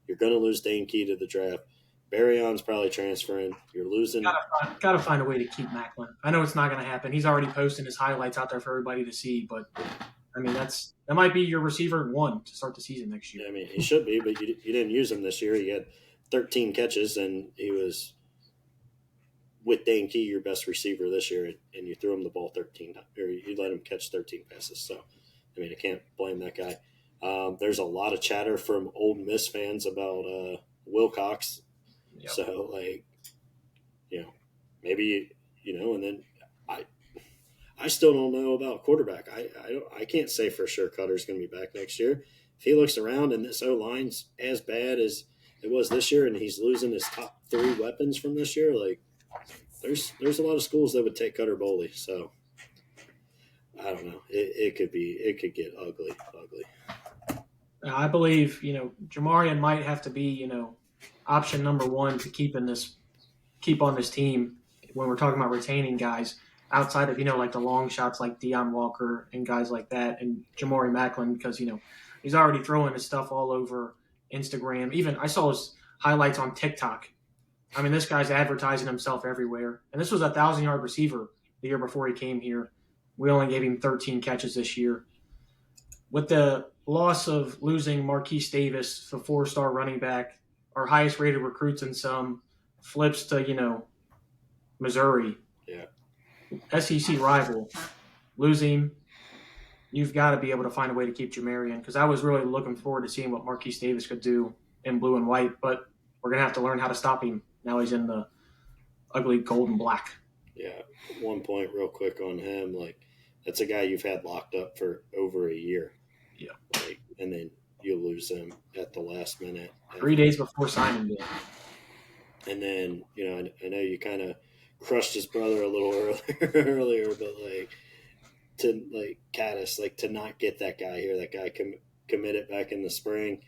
Speaker 3: You're going to lose Dane Key to the draft. Barryon's probably transferring. You're losing.
Speaker 1: Got to find a way to keep Macklin. I know it's not going to happen. He's already posting his highlights out there for everybody to see. But, I mean, that might be your receiver 1 to start the season next year.
Speaker 3: I mean, he should be, but you didn't use him this year. He had 13 catches, and he was, with Dane Key, your best receiver this year, and you threw him the ball 13 times, or you let him catch 13 passes. So, I mean, I can't blame that guy. There's a lot of chatter from Ole Miss fans about Wilcox. Yep. So, like, maybe, and then I still don't know about quarterback. I can't say for sure Cutter's going to be back next year. If he looks around and this O-line's as bad as it was this year and he's losing his top 3 weapons from this year, like, there's a lot of schools that would take Cutter Boley. So, I don't know. It could get ugly.
Speaker 1: I believe, Jamarian might have to be, option number 1 to keep on this team when we're talking about retaining guys outside of, like the long shots like Deion Walker and guys like that, and Jamari Macklin, because, he's already throwing his stuff all over Instagram. Even I saw his highlights on TikTok. I mean, this guy's advertising himself everywhere. And this was a 1,000-yard receiver the year before he came here. We only gave him 13 catches this year. With the loss of losing Marquise Davis, the 4-star running back, our highest-rated recruits in some, flips to, Missouri.
Speaker 3: Yeah.
Speaker 1: SEC rival. Lose him. You've got to be able to find a way to keep Jamarian, because I was really looking forward to seeing what Marquise Davis could do in blue and white, but we're going to have to learn how to stop him. Now he's in the ugly gold and black.
Speaker 3: Yeah. 1 point real quick on him. Like, that's a guy you've had locked up for over a year.
Speaker 1: Yeah.
Speaker 3: Like, and then you lose him at the last minute.
Speaker 1: 3 days before signing day.
Speaker 3: And then, I know you kind of crushed his brother a little earlier, but to not get that guy here, that guy committed back in the spring.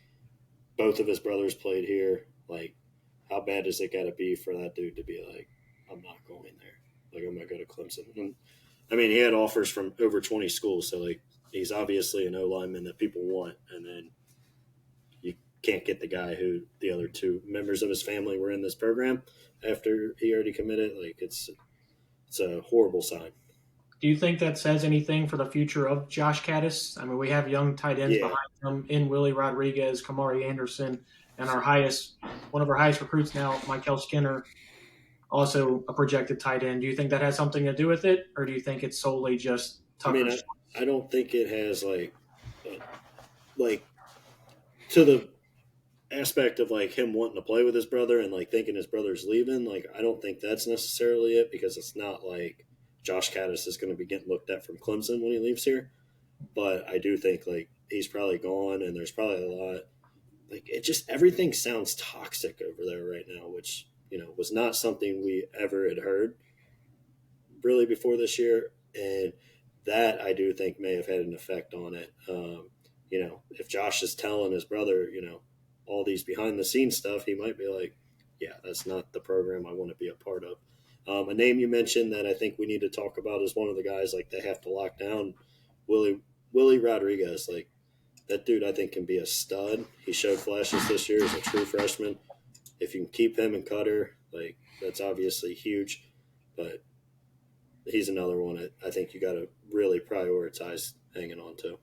Speaker 3: both of his brothers played here. Like, how bad does it got to be for that dude to be like, I'm not going there. Like, I'm going to go to Clemson. And, I mean, he had offers from over 20 schools. So, like, he's obviously an O-lineman that people want. And then you can't get the guy who the other two members of his family were in this program after he already committed. Like, it's a horrible sign.
Speaker 1: Do you think that says anything for the future of Josh Caddis? I mean, we have young tight ends
Speaker 3: Yeah.
Speaker 1: behind him in Willie Rodriguez, Kamari Anderson, and one of our highest recruits now, Michael Skinner, also a projected tight end. Do you think that has something to do with it, or do you think it's solely just Tucker?
Speaker 3: I mean, I don't think it has like to the aspect of like him wanting to play with his brother and like thinking his brother's leaving. Like, I don't think that's necessarily it, because it's not like Josh Caddis is going to be getting looked at from Clemson when he leaves here. But I do think like he's probably gone, and there's probably a lot. Like, it just, everything sounds toxic over there right now, which, was not something we ever had heard really before this year. And that I do think may have had an effect on it. If Josh is telling his brother, all these behind the scenes stuff, he might be like, yeah, that's not the program I want to be a part of. A name you mentioned that I think we need to talk about is one of the guys like they have to lock down, Willie Rodriguez. Like, that dude I think can be a stud. He showed flashes this year as a true freshman. If you can keep him and Cutter, like, that's obviously huge. But he's another one I think you got to really prioritize hanging on to.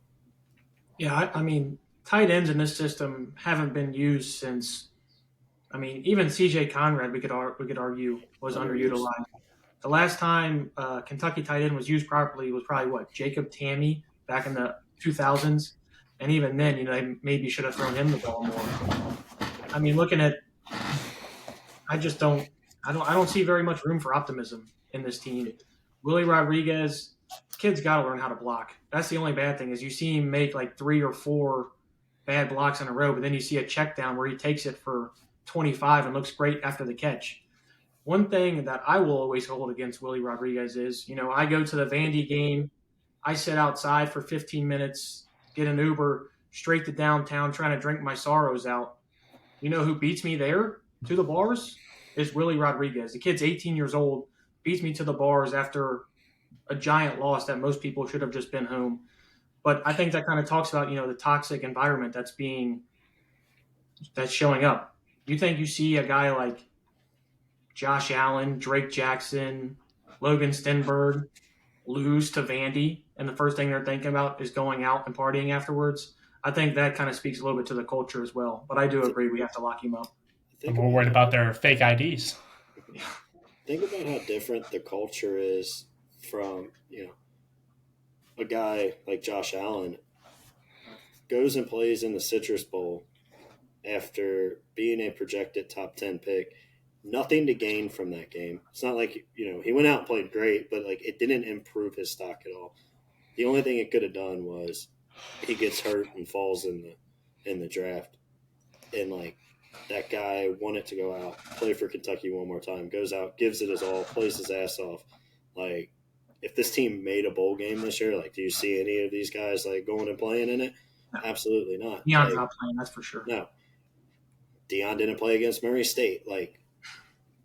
Speaker 1: Yeah, I mean, tight ends in this system haven't been used since. I mean, even C.J. Conrad, we could argue, was underutilized. The last time Kentucky tight end was used properly was probably Jacob Tammy back in the 2000s, and even then, they maybe should have thrown him the ball more. I mean, I don't see very much room for optimism in this team. Willie Rodriguez, kid's got to learn how to block. That's the only bad thing is you see him make like 3 or 4 bad blocks in a row, but then you see a check down where he takes it for 25 and looks great after the catch. One thing that I will always hold against Willie Rodriguez is, I go to the Vandy game, I sit outside for 15 minutes, get an Uber straight to downtown trying to drink my sorrows out. You know who beats me there to the bars? Is Willie Rodriguez. The kid's 18 years old, beats me to the bars after a giant loss that most people should have just been home. But I think that kind of talks about, the toxic environment that's showing up. You think you see a guy like Josh Allen, Drake Jackson, Logan Stenberg lose to Vandy, and the first thing they're thinking about is going out and partying afterwards? I think that kind of speaks a little bit to the culture as well. But I do agree we have to lock him up.
Speaker 2: I'm more worried about their fake IDs.
Speaker 3: Think about how different the culture is from, a guy like Josh Allen goes and plays in the Citrus Bowl after being a projected top 10 pick. Nothing to gain from that game. It's not like, he went out and played great, but like it didn't improve his stock at all. The only thing it could have done was he gets hurt and falls in the draft. And like that guy wanted to go out, play for Kentucky one more time, goes out, gives it his all, plays his ass off. Like, if this team made a bowl game this year, like, do you see any of these guys like going and playing in it? No. Absolutely not.
Speaker 1: Deion's not playing, that's for sure.
Speaker 3: No. Deion didn't play against Murray State. Like,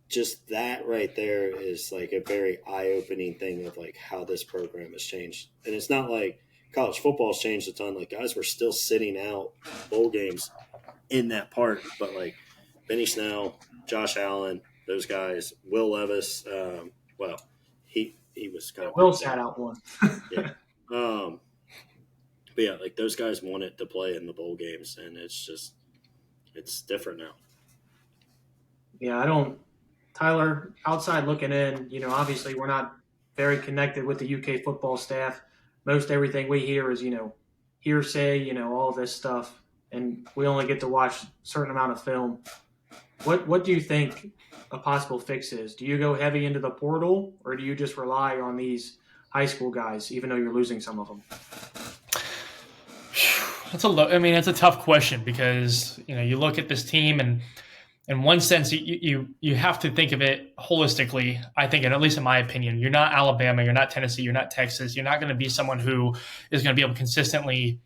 Speaker 3: just that right there is like a very eye-opening thing of like how this program has changed. And it's not like college football's changed a ton. Like, guys were still sitting out bowl games in that part, but like Benny Snell, Josh Allen, those guys, Will Levis, he was kind of
Speaker 1: Will sat out one.
Speaker 3: Yeah. But yeah, like those guys wanted to play in the bowl games, and it's different now.
Speaker 1: Yeah, Tyler, outside looking in, obviously we're not very connected with the UK football staff. Most everything we hear is, hearsay, all this stuff, and we only get to watch a certain amount of film. What do you think a possible fix is? Do you go heavy into the portal, or do you just rely on these high school guys, even though you're losing some of them?
Speaker 2: It's a tough question because, you look at this team and in one sense, you have to think of it holistically. I think, and at least in my opinion, you're not Alabama, you're not Tennessee, you're not Texas. You're not going to be someone who is going to be able to consistently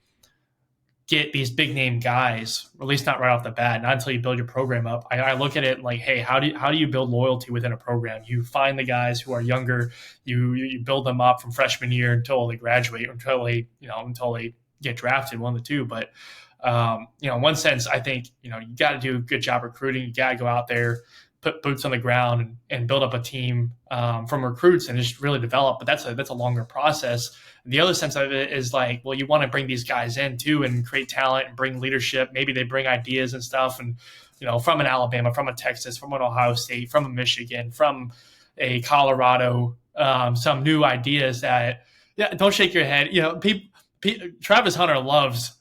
Speaker 2: get these big name guys, or at least not right off the bat, not until you build your program up. I look at it like, hey, how do you build loyalty within a program? You find the guys who are younger, you build them up from freshman year until they graduate, until they get drafted, one of the two. But in one sense, I think you got to do a good job recruiting. You got to go out there, put boots on the ground, and build up a team from recruits and just really develop. But that's a longer process. The other sense of it is like, well, you want to bring these guys in too and create talent and bring leadership. Maybe they bring ideas and stuff, and from an Alabama, from a Texas, from an Ohio State, from a Michigan, from a Colorado, some new ideas that don't shake your head. Travis Hunter loves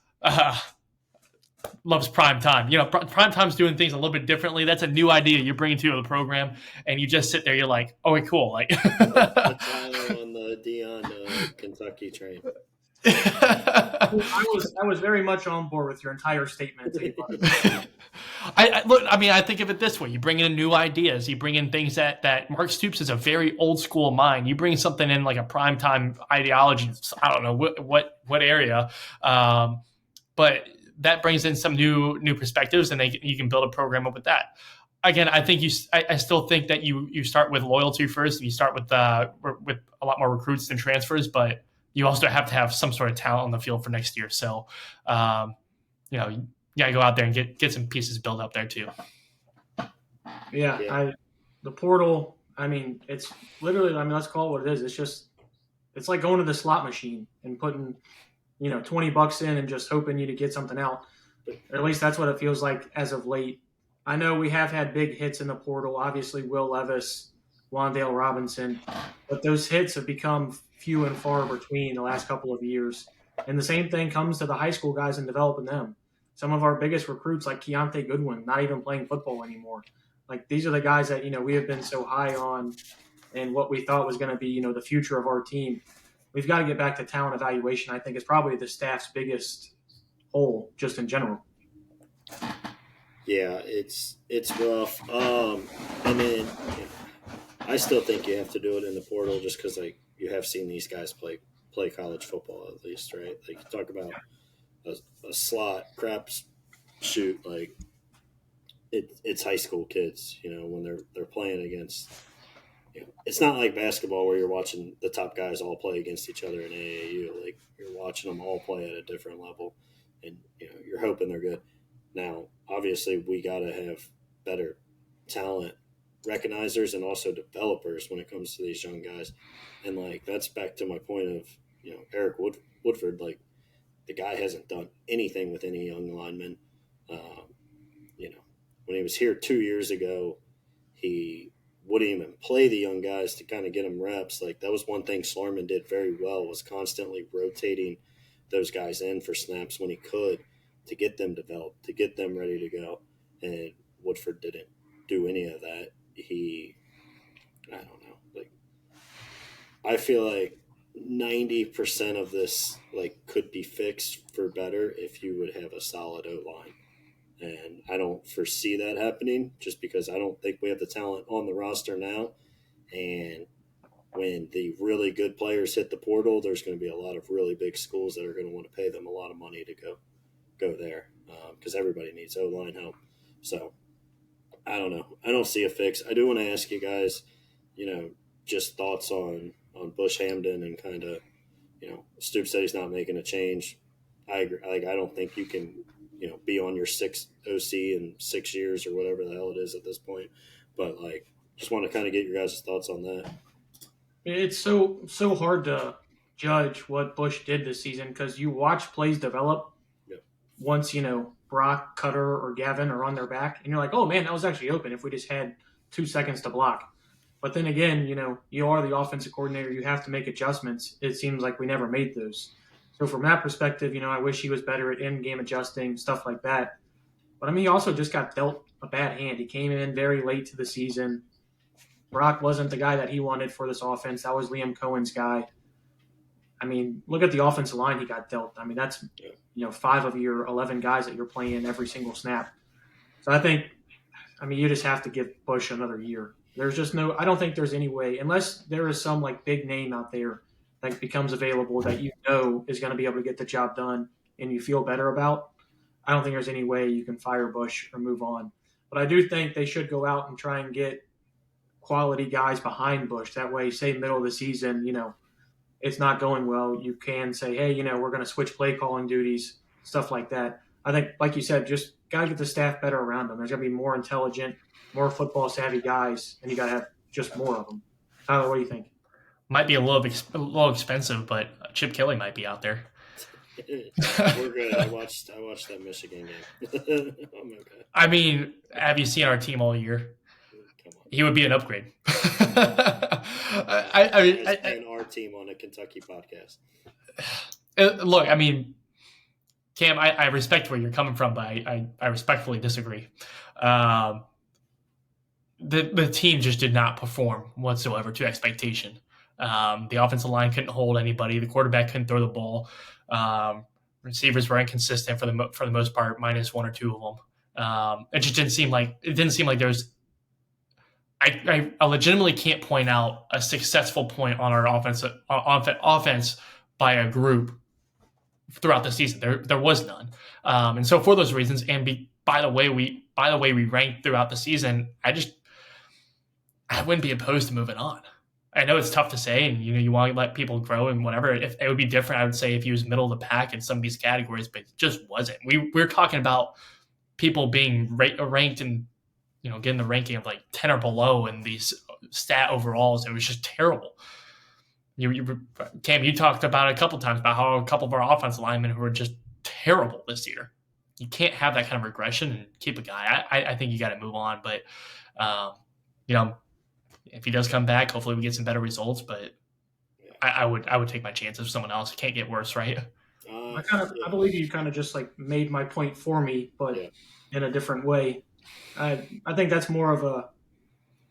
Speaker 2: prime time. Prime time's doing things a little bit differently. That's a new idea you're bringing to the program, and you just sit there. You're like, oh, wait, cool. Like
Speaker 3: on the Deion Kentucky train.
Speaker 1: I was very much on board with your entire statement.
Speaker 2: I think of it this way: you bring in new ideas, you bring in things that Mark Stoops is a very old school mind. You bring something in like a primetime ideology. I don't know what area, but that brings in some new perspectives, and you can build a program up with that. Again, I think I still think that you start with loyalty first, and you start with a lot more recruits than transfers, but you also have to have some sort of talent on the field for next year. So, you got to go out there and get some pieces built up there too.
Speaker 1: Yeah. The portal, it's literally, let's call it what it is. It's like going to the slot machine and putting, $20 in and just hoping you to get something out. Or at least that's what it feels like as of late. I know we have had big hits in the portal, obviously Will Levis, Wandale Robinson, but those hits have become few and far between the last couple of years. And the same thing comes to the high school guys and developing them. Some of our biggest recruits, like Keontae Goodwin, not even playing football anymore. Like, these are the guys that, we have been so high on and what we thought was going to be, the future of our team. We've got to get back to talent evaluation. I think is probably the staff's biggest hole just in general.
Speaker 3: Yeah, it's rough. I still think you have to do it in the portal just because you have seen these guys play college football at least, right? Like, you talk about a slot crap shoot, like it's high school kids, when they're playing against. It's not like basketball where you're watching the top guys all play against each other in AAU. Like, you're watching them all play at a different level, and you're hoping they're good. Now, obviously, we got to have better talent recognizers and also developers when it comes to these young guys. And that's back to my point of Eric Woodford. Like, the guy hasn't done anything with any young linemen. When he was here 2 years ago, he wouldn't even play the young guys to kind of get them reps. Like, that was one thing Slorman did very well, was constantly rotating those guys in for snaps when he could to get them developed, to get them ready to go. And Woodford didn't do any of that. I don't know. Like, I feel like 90% of this could be fixed for better if you would have a solid O-line. And I don't foresee that happening just because I don't think we have the talent on the roster now. And when the really good players hit the portal, there's going to be a lot of really big schools that are going to want to pay them a lot of money to go there because everybody needs O-line help. So I don't know. I don't see a fix. I do want to ask you guys, just thoughts on Bush Hamden and kind of, Stoops said he's not making a change. I agree. I don't think you can, be on your sixth OC in 6 years or whatever the hell it is at this point. But just want to kind of get your guys' thoughts on that.
Speaker 1: It's so hard to judge what Bush did this season because you watch plays develop.
Speaker 3: Yep.
Speaker 1: Once, Brock, Cutter, or Gavin are on their back, and you're like, oh man, that was actually open if we just had 2 seconds to block. But then again, you are the offensive coordinator. You have to make adjustments. It seems like we never made those. So from that perspective, I wish he was better at in-game adjusting, stuff like that. But, he also just got dealt a bad hand. He came in very late to the season. Brock wasn't the guy that he wanted for this offense. That was Liam Cohen's guy. Look at the offensive line he got dealt. That's, 5 of your 11 guys that you're playing every single snap. So I think, you just have to give Bush another year. There's just I don't think there's any way, unless there is some big name out there that becomes available that is going to be able to get the job done and you feel better about, I don't think there's any way you can fire Bush or move on. But I do think they should go out and try and get quality guys behind Bush. That way, say middle of the season, it's not going well, you can say, hey, we're going to switch play calling duties, stuff like that. I think, like you said, just got to get the staff better around them. There's going to be more intelligent, more football savvy guys, and you got to have just more of them. Tyler, what do you think?
Speaker 2: Might be a little expensive, but Chip Kelly might be out there.
Speaker 3: We're good. I watched that Michigan game. I'm okay.
Speaker 2: I mean, have you seen our team all year?
Speaker 3: Come on.
Speaker 2: He would be an upgrade.
Speaker 3: And our team on a Kentucky podcast.
Speaker 2: Look, I mean, Cam, I respect where you're coming from, but I respectfully disagree. The team just did not perform whatsoever to expectation. The offensive line couldn't hold anybody. The quarterback couldn't throw the ball. Receivers were inconsistent for the most part, minus one or two of them. It just didn't seem like there's. I legitimately can't point out a successful point on our offense by a group throughout the season. There was none, and so for those reasons, and by the way we ranked throughout the season, I wouldn't be opposed to moving on. I know it's tough to say, and you want to let people grow and whatever. If it would be different, I would say if he was middle of the pack in some of these categories, but it just wasn't. We're talking about people being ranked and getting the ranking of like 10 or below in these stat overalls. It was just terrible. Cam, you talked about it a couple times about how a couple of our offensive linemen who were just terrible this year. You can't have that kind of regression and keep a guy. I think you got to move on, but if he does come back, hopefully we get some better results. But I would take my chances with someone else. It can't get worse, right?
Speaker 1: I believe you kind of just like made my point for me, but in a different way. I think that's more of a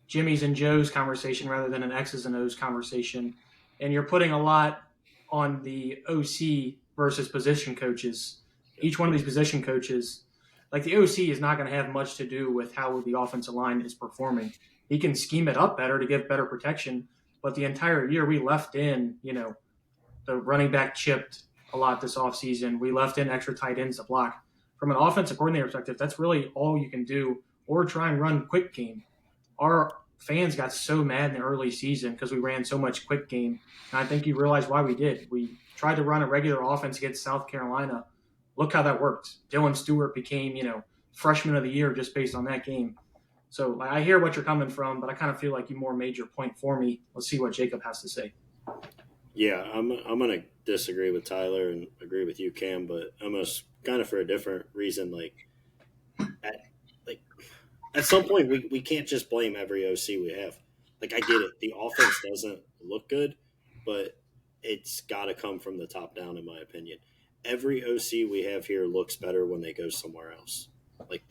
Speaker 1: Jimmy's and Joe's conversation rather than an X's and O's conversation. And you're putting a lot on the OC versus position coaches. Each one of these position coaches, like the OC is not going to have much to do with how the offensive line is performing. He can scheme it up better to give better protection, but the entire year we left in, the running back chipped a lot this offseason. We left in extra tight ends to block. From an offensive coordinator perspective, that's really all you can do, or try and run quick game. Our fans got so mad in the early season because we ran so much quick game, and I think you realize why we did. We tried to run a regular offense against South Carolina. Look how that worked. Dylan Stewart became, freshman of the year just based on that game. So I hear what you're coming from, but I kind of feel like you more made your point for me. Let's see what Jacob has to say.
Speaker 3: Yeah, I'm going to disagree with Tyler and agree with you, Cam, but almost kind of for a different reason. At some point, we can't just blame every OC we have. I get it. The offense doesn't look good, but it's got to come from the top down, in my opinion. Every OC we have here looks better when they go somewhere else.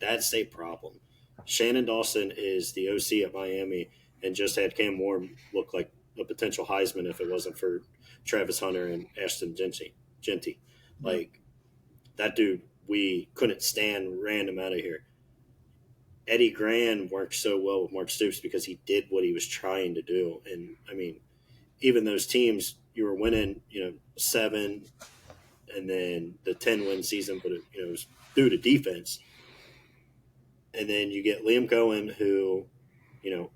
Speaker 3: That's a problem. Shannon Dawson is the OC at Miami and just had Cam Warren look like a potential Heisman if it wasn't for Travis Hunter and Ashton Genty. That dude, we couldn't stand, ran him out of here. Eddie Gran worked so well with Mark Stoops because he did what he was trying to do. And, even those teams, you were winning, 7 and then the 10-win season, but it was due to defense. And then you get Liam Cohen, who,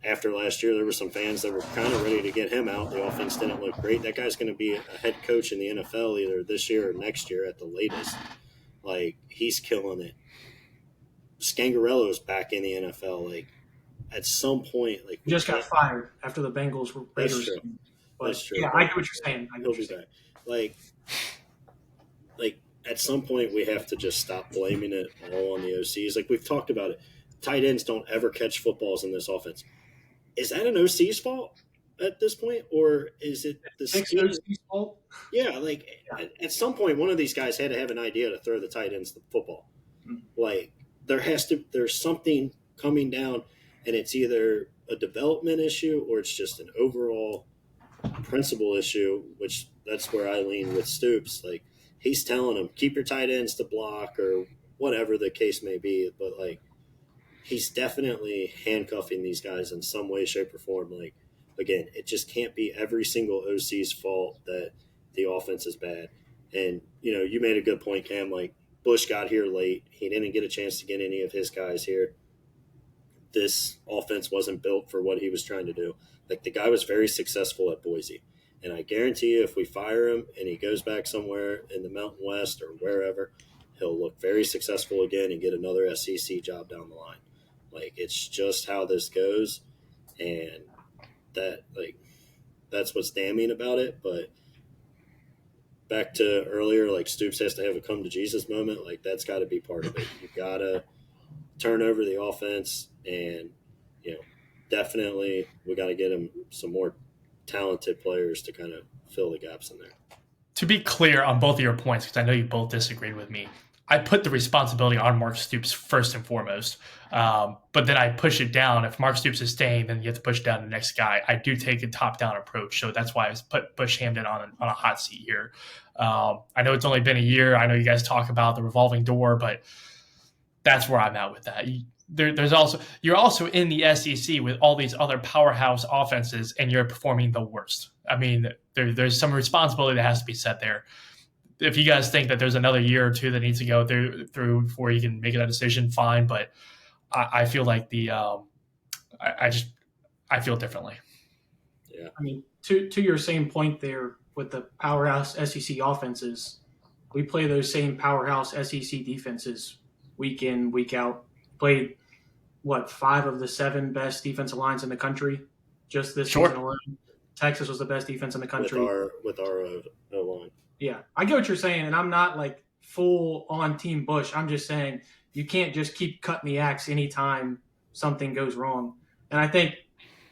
Speaker 3: after last year, there were some fans that were kind of ready to get him out. The offense didn't look great. That guy's going to be a head coach in the NFL either this year or next year at the latest. He's killing it. Scangarello's back in the NFL. At some point,
Speaker 1: he just got fired after the Bengals were Raiders.
Speaker 3: That's true.
Speaker 1: Yeah, I get what you're saying.
Speaker 3: He'll be back. At some point, we have to just stop blaming it all on the OCs. We've talked about it. Tight ends don't ever catch footballs in this offense. Is that an OC's fault at this point, or is it the
Speaker 1: OC's fault?
Speaker 3: Yeah, at some point, one of these guys had to have an idea to throw the tight ends the football. There's something coming down, and it's either a development issue or it's just an overall principle issue, which that's where I lean with Stoops. He's telling them, keep your tight ends to block or whatever the case may be. But, he's definitely handcuffing these guys in some way, shape, or form. Again, it just can't be every single OC's fault that the offense is bad. And, you made a good point, Cam. Like, Bush got here late. He didn't get a chance to get any of his guys here. This offense wasn't built for what he was trying to do. Like, the guy was very successful at Boise. And I guarantee you, if we fire him and he goes back somewhere in the Mountain West or wherever, he'll look very successful again and get another SEC job down the line. Like, it's just how this goes. And that's what's damning about it. But back to earlier, like, Stoops has to have a come to Jesus moment. Like, that's got to be part of it. You got to turn over the offense, and definitely we got to get him some more talented players to kind of fill the gaps in there.
Speaker 2: To be clear on both of your points, because I know you both disagreed with me, I put the responsibility on Mark Stoops first and foremost, but then I push it down. If Mark Stoops is staying, then you have to push down the next guy. I do take a top-down approach, so that's why I put Bush Hamden on a hot seat here. I know it's only been a year. I know you guys talk about the revolving door, but that's where I'm at with that. You're also in the SEC with all these other powerhouse offenses, and you're performing the worst. I mean, there's some responsibility that has to be set there. If you guys think that there's another year or two that needs to go through before you can make that decision, fine. But I feel like I feel differently.
Speaker 3: Yeah.
Speaker 1: I mean, to your same point there with the powerhouse SEC offenses, we play those same powerhouse SEC defenses week in, week out. Played 5 of the 7 best defensive lines in the country just this season alone. Texas was the best defense in the country
Speaker 3: with our O-line.
Speaker 1: Yeah, I get what you're saying, and I'm not like full on Team Bush. I'm just saying you can't just keep cutting the axe anytime something goes wrong. And I think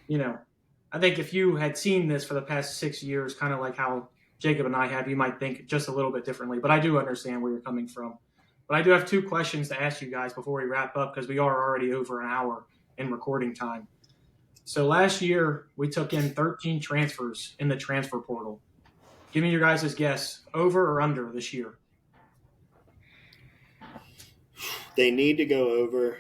Speaker 1: if you had seen this for the past 6 years, kind of like how Jacob and I have, you might think just a little bit differently. But I do understand where you're coming from. But I do have 2 questions to ask you guys before we wrap up, because we are already over an hour in recording time. So last year, we took in 13 transfers in the transfer portal. Give me your guys' guess, over or under this year?
Speaker 3: They need to go over.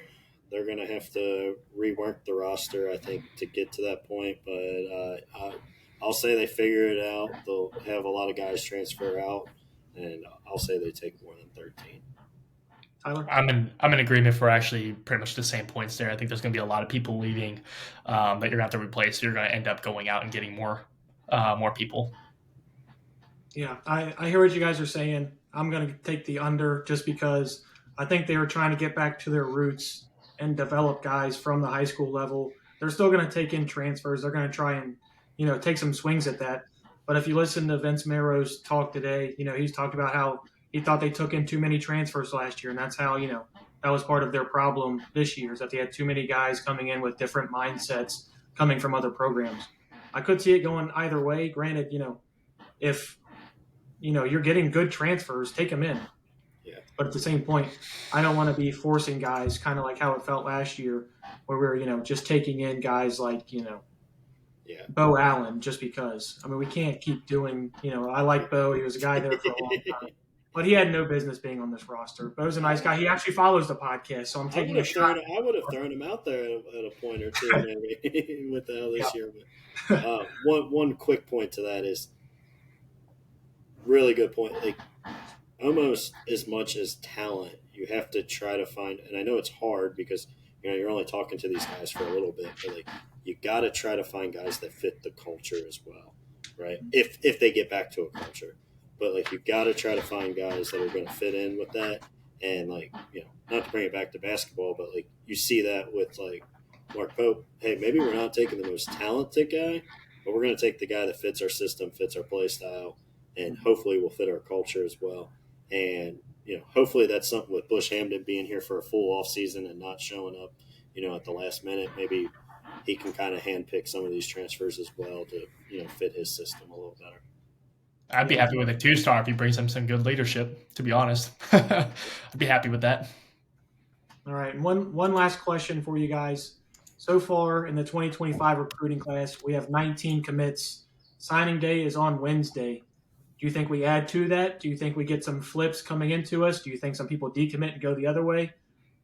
Speaker 3: They're going to have to rework the roster, I think, to get to that point. But I'll say they figure it out. They'll have a lot of guys transfer out, and I'll say they take more than 13.
Speaker 1: Tyler?
Speaker 2: I'm in agreement for actually pretty much the same points there. I think there's going to be a lot of people leaving that you're going to have to replace. You're going to end up going out and getting more people.
Speaker 1: Yeah, I hear what you guys are saying. I'm going to take the under just because I think they were trying to get back to their roots and develop guys from the high school level. They're still going to take in transfers. They're going to try and, take some swings at that. But if you listen to Vince Marrow's talk today, he's talked about how he thought they took in too many transfers last year, and that's how, that was part of their problem this year, is that they had too many guys coming in with different mindsets coming from other programs. I could see it going either way. Granted, if you're getting good transfers, take them in.
Speaker 3: Yeah.
Speaker 1: But at the same point, I don't want to be forcing guys, kind of like how it felt last year, where we were, just taking in guys like, Bo Allen just because. I mean, we can't keep doing, I like Bo. He was a guy there for a long time. But he had no business being on this roster. Bo's a nice guy. He actually follows the podcast, so I'm taking a shot.
Speaker 3: I would have thrown him out there at a point or two, maybe, with the hell this year. But, one quick point to that is really good point. Like, almost as much as talent, you have to try to find. And I know it's hard because you're only talking to these guys for a little bit, but like you got to try to find guys that fit the culture as well, right? If they get back to a culture. But, like, you've got to try to find guys that are going to fit in with that. And, like, not to bring it back to basketball, but, like, you see that with, like, Mark Pope. Hey, maybe we're not taking the most talented guy, but we're going to take the guy that fits our system, fits our play style, and hopefully will fit our culture as well. And, hopefully that's something with Bush Hamden being here for a full offseason and not showing up, at the last minute. Maybe he can kind of handpick some of these transfers as well to, fit his system a little better.
Speaker 2: I'd be happy with a 2-star if he brings him some good leadership, to be honest. I'd be happy with that.
Speaker 1: All right. One last question for you guys. So far in the 2025 recruiting class, we have 19 commits. Signing day is on Wednesday. Do you think we add to that? Do you think we get some flips coming into us? Do you think some people decommit and go the other way?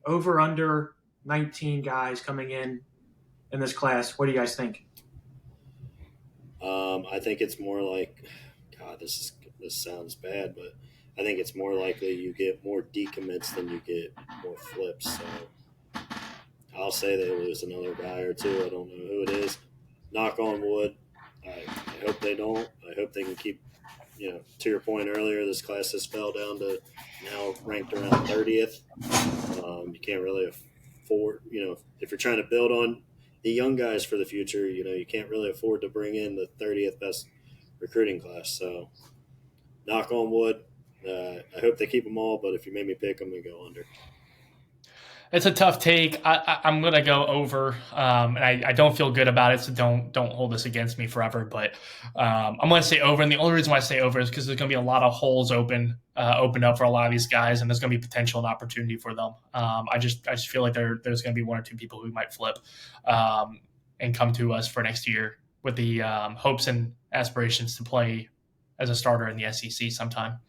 Speaker 1: Over, under 19 guys coming in this class. What do you guys think?
Speaker 3: I think it's more like – God, this sounds bad, but I think it's more likely you get more decommits than you get more flips. So I'll say they lose another guy or two. I don't know who it is. Knock on wood. I hope they don't. I hope they can keep, to your point earlier, this class has fell down to now ranked around 30th. You can't really afford, if you're trying to build on the young guys for the future, you can't really afford to bring in the 30th best recruiting class. So knock on wood. I hope they keep them all, but if you made me pick them, they go under.
Speaker 2: It's a tough take. I'm going to go over, and I don't feel good about it, so don't hold this against me forever. But I'm going to say over, and the only reason why I say over is because there's going to be a lot of holes opened up for a lot of these guys, and there's going to be potential and opportunity for them. I just feel like there's going to be one or two people who might flip and come to us for next year with the hopes and aspirations to play as a starter in the SEC sometime.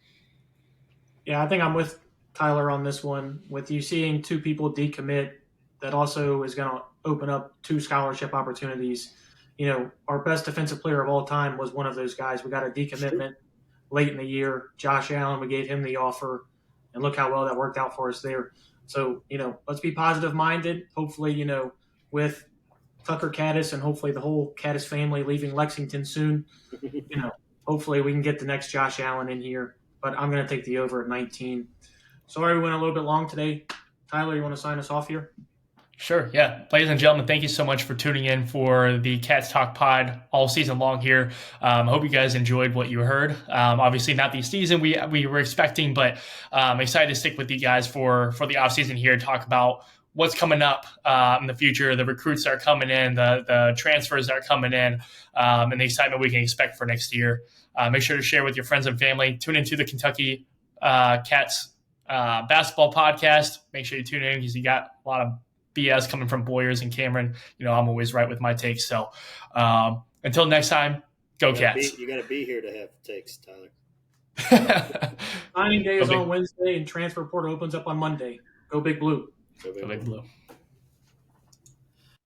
Speaker 1: Yeah, I think I'm with Tyler on this one. With you seeing two people decommit, that also is going to open up two scholarship opportunities. Our best defensive player of all time was one of those guys. We got a decommitment late in the year. Josh Allen, we gave him the offer, and look how well that worked out for us there. So, let's be positive-minded. Hopefully, with Tucker Caddis and hopefully the whole Caddis family leaving Lexington soon, hopefully we can get the next Josh Allen in here. But I'm going to take the over at 19. Sorry we went a little bit long today. Tyler, you want to sign us off here?
Speaker 2: Sure, yeah. Ladies and gentlemen, thank you so much for tuning in for the Cats Talk Pod all season long here. I hope you guys enjoyed what you heard. Obviously not the season we were expecting, but excited to stick with you guys for the offseason here, talk about what's coming up in the future, the recruits that are coming in, the transfers that are coming in, and the excitement we can expect for next year. Make sure to share with your friends and family. Tune into the Kentucky Cats basketball podcast. Make sure you tune in because you got a lot of BS coming from Boyers and Cameron. I'm always right with my takes. So until next time, go Cats.
Speaker 3: You got to be here to have takes, Tyler.
Speaker 1: Signing day is on Wednesday and transfer portal opens up on Monday. Go Big Blue.
Speaker 2: Go Big Blue.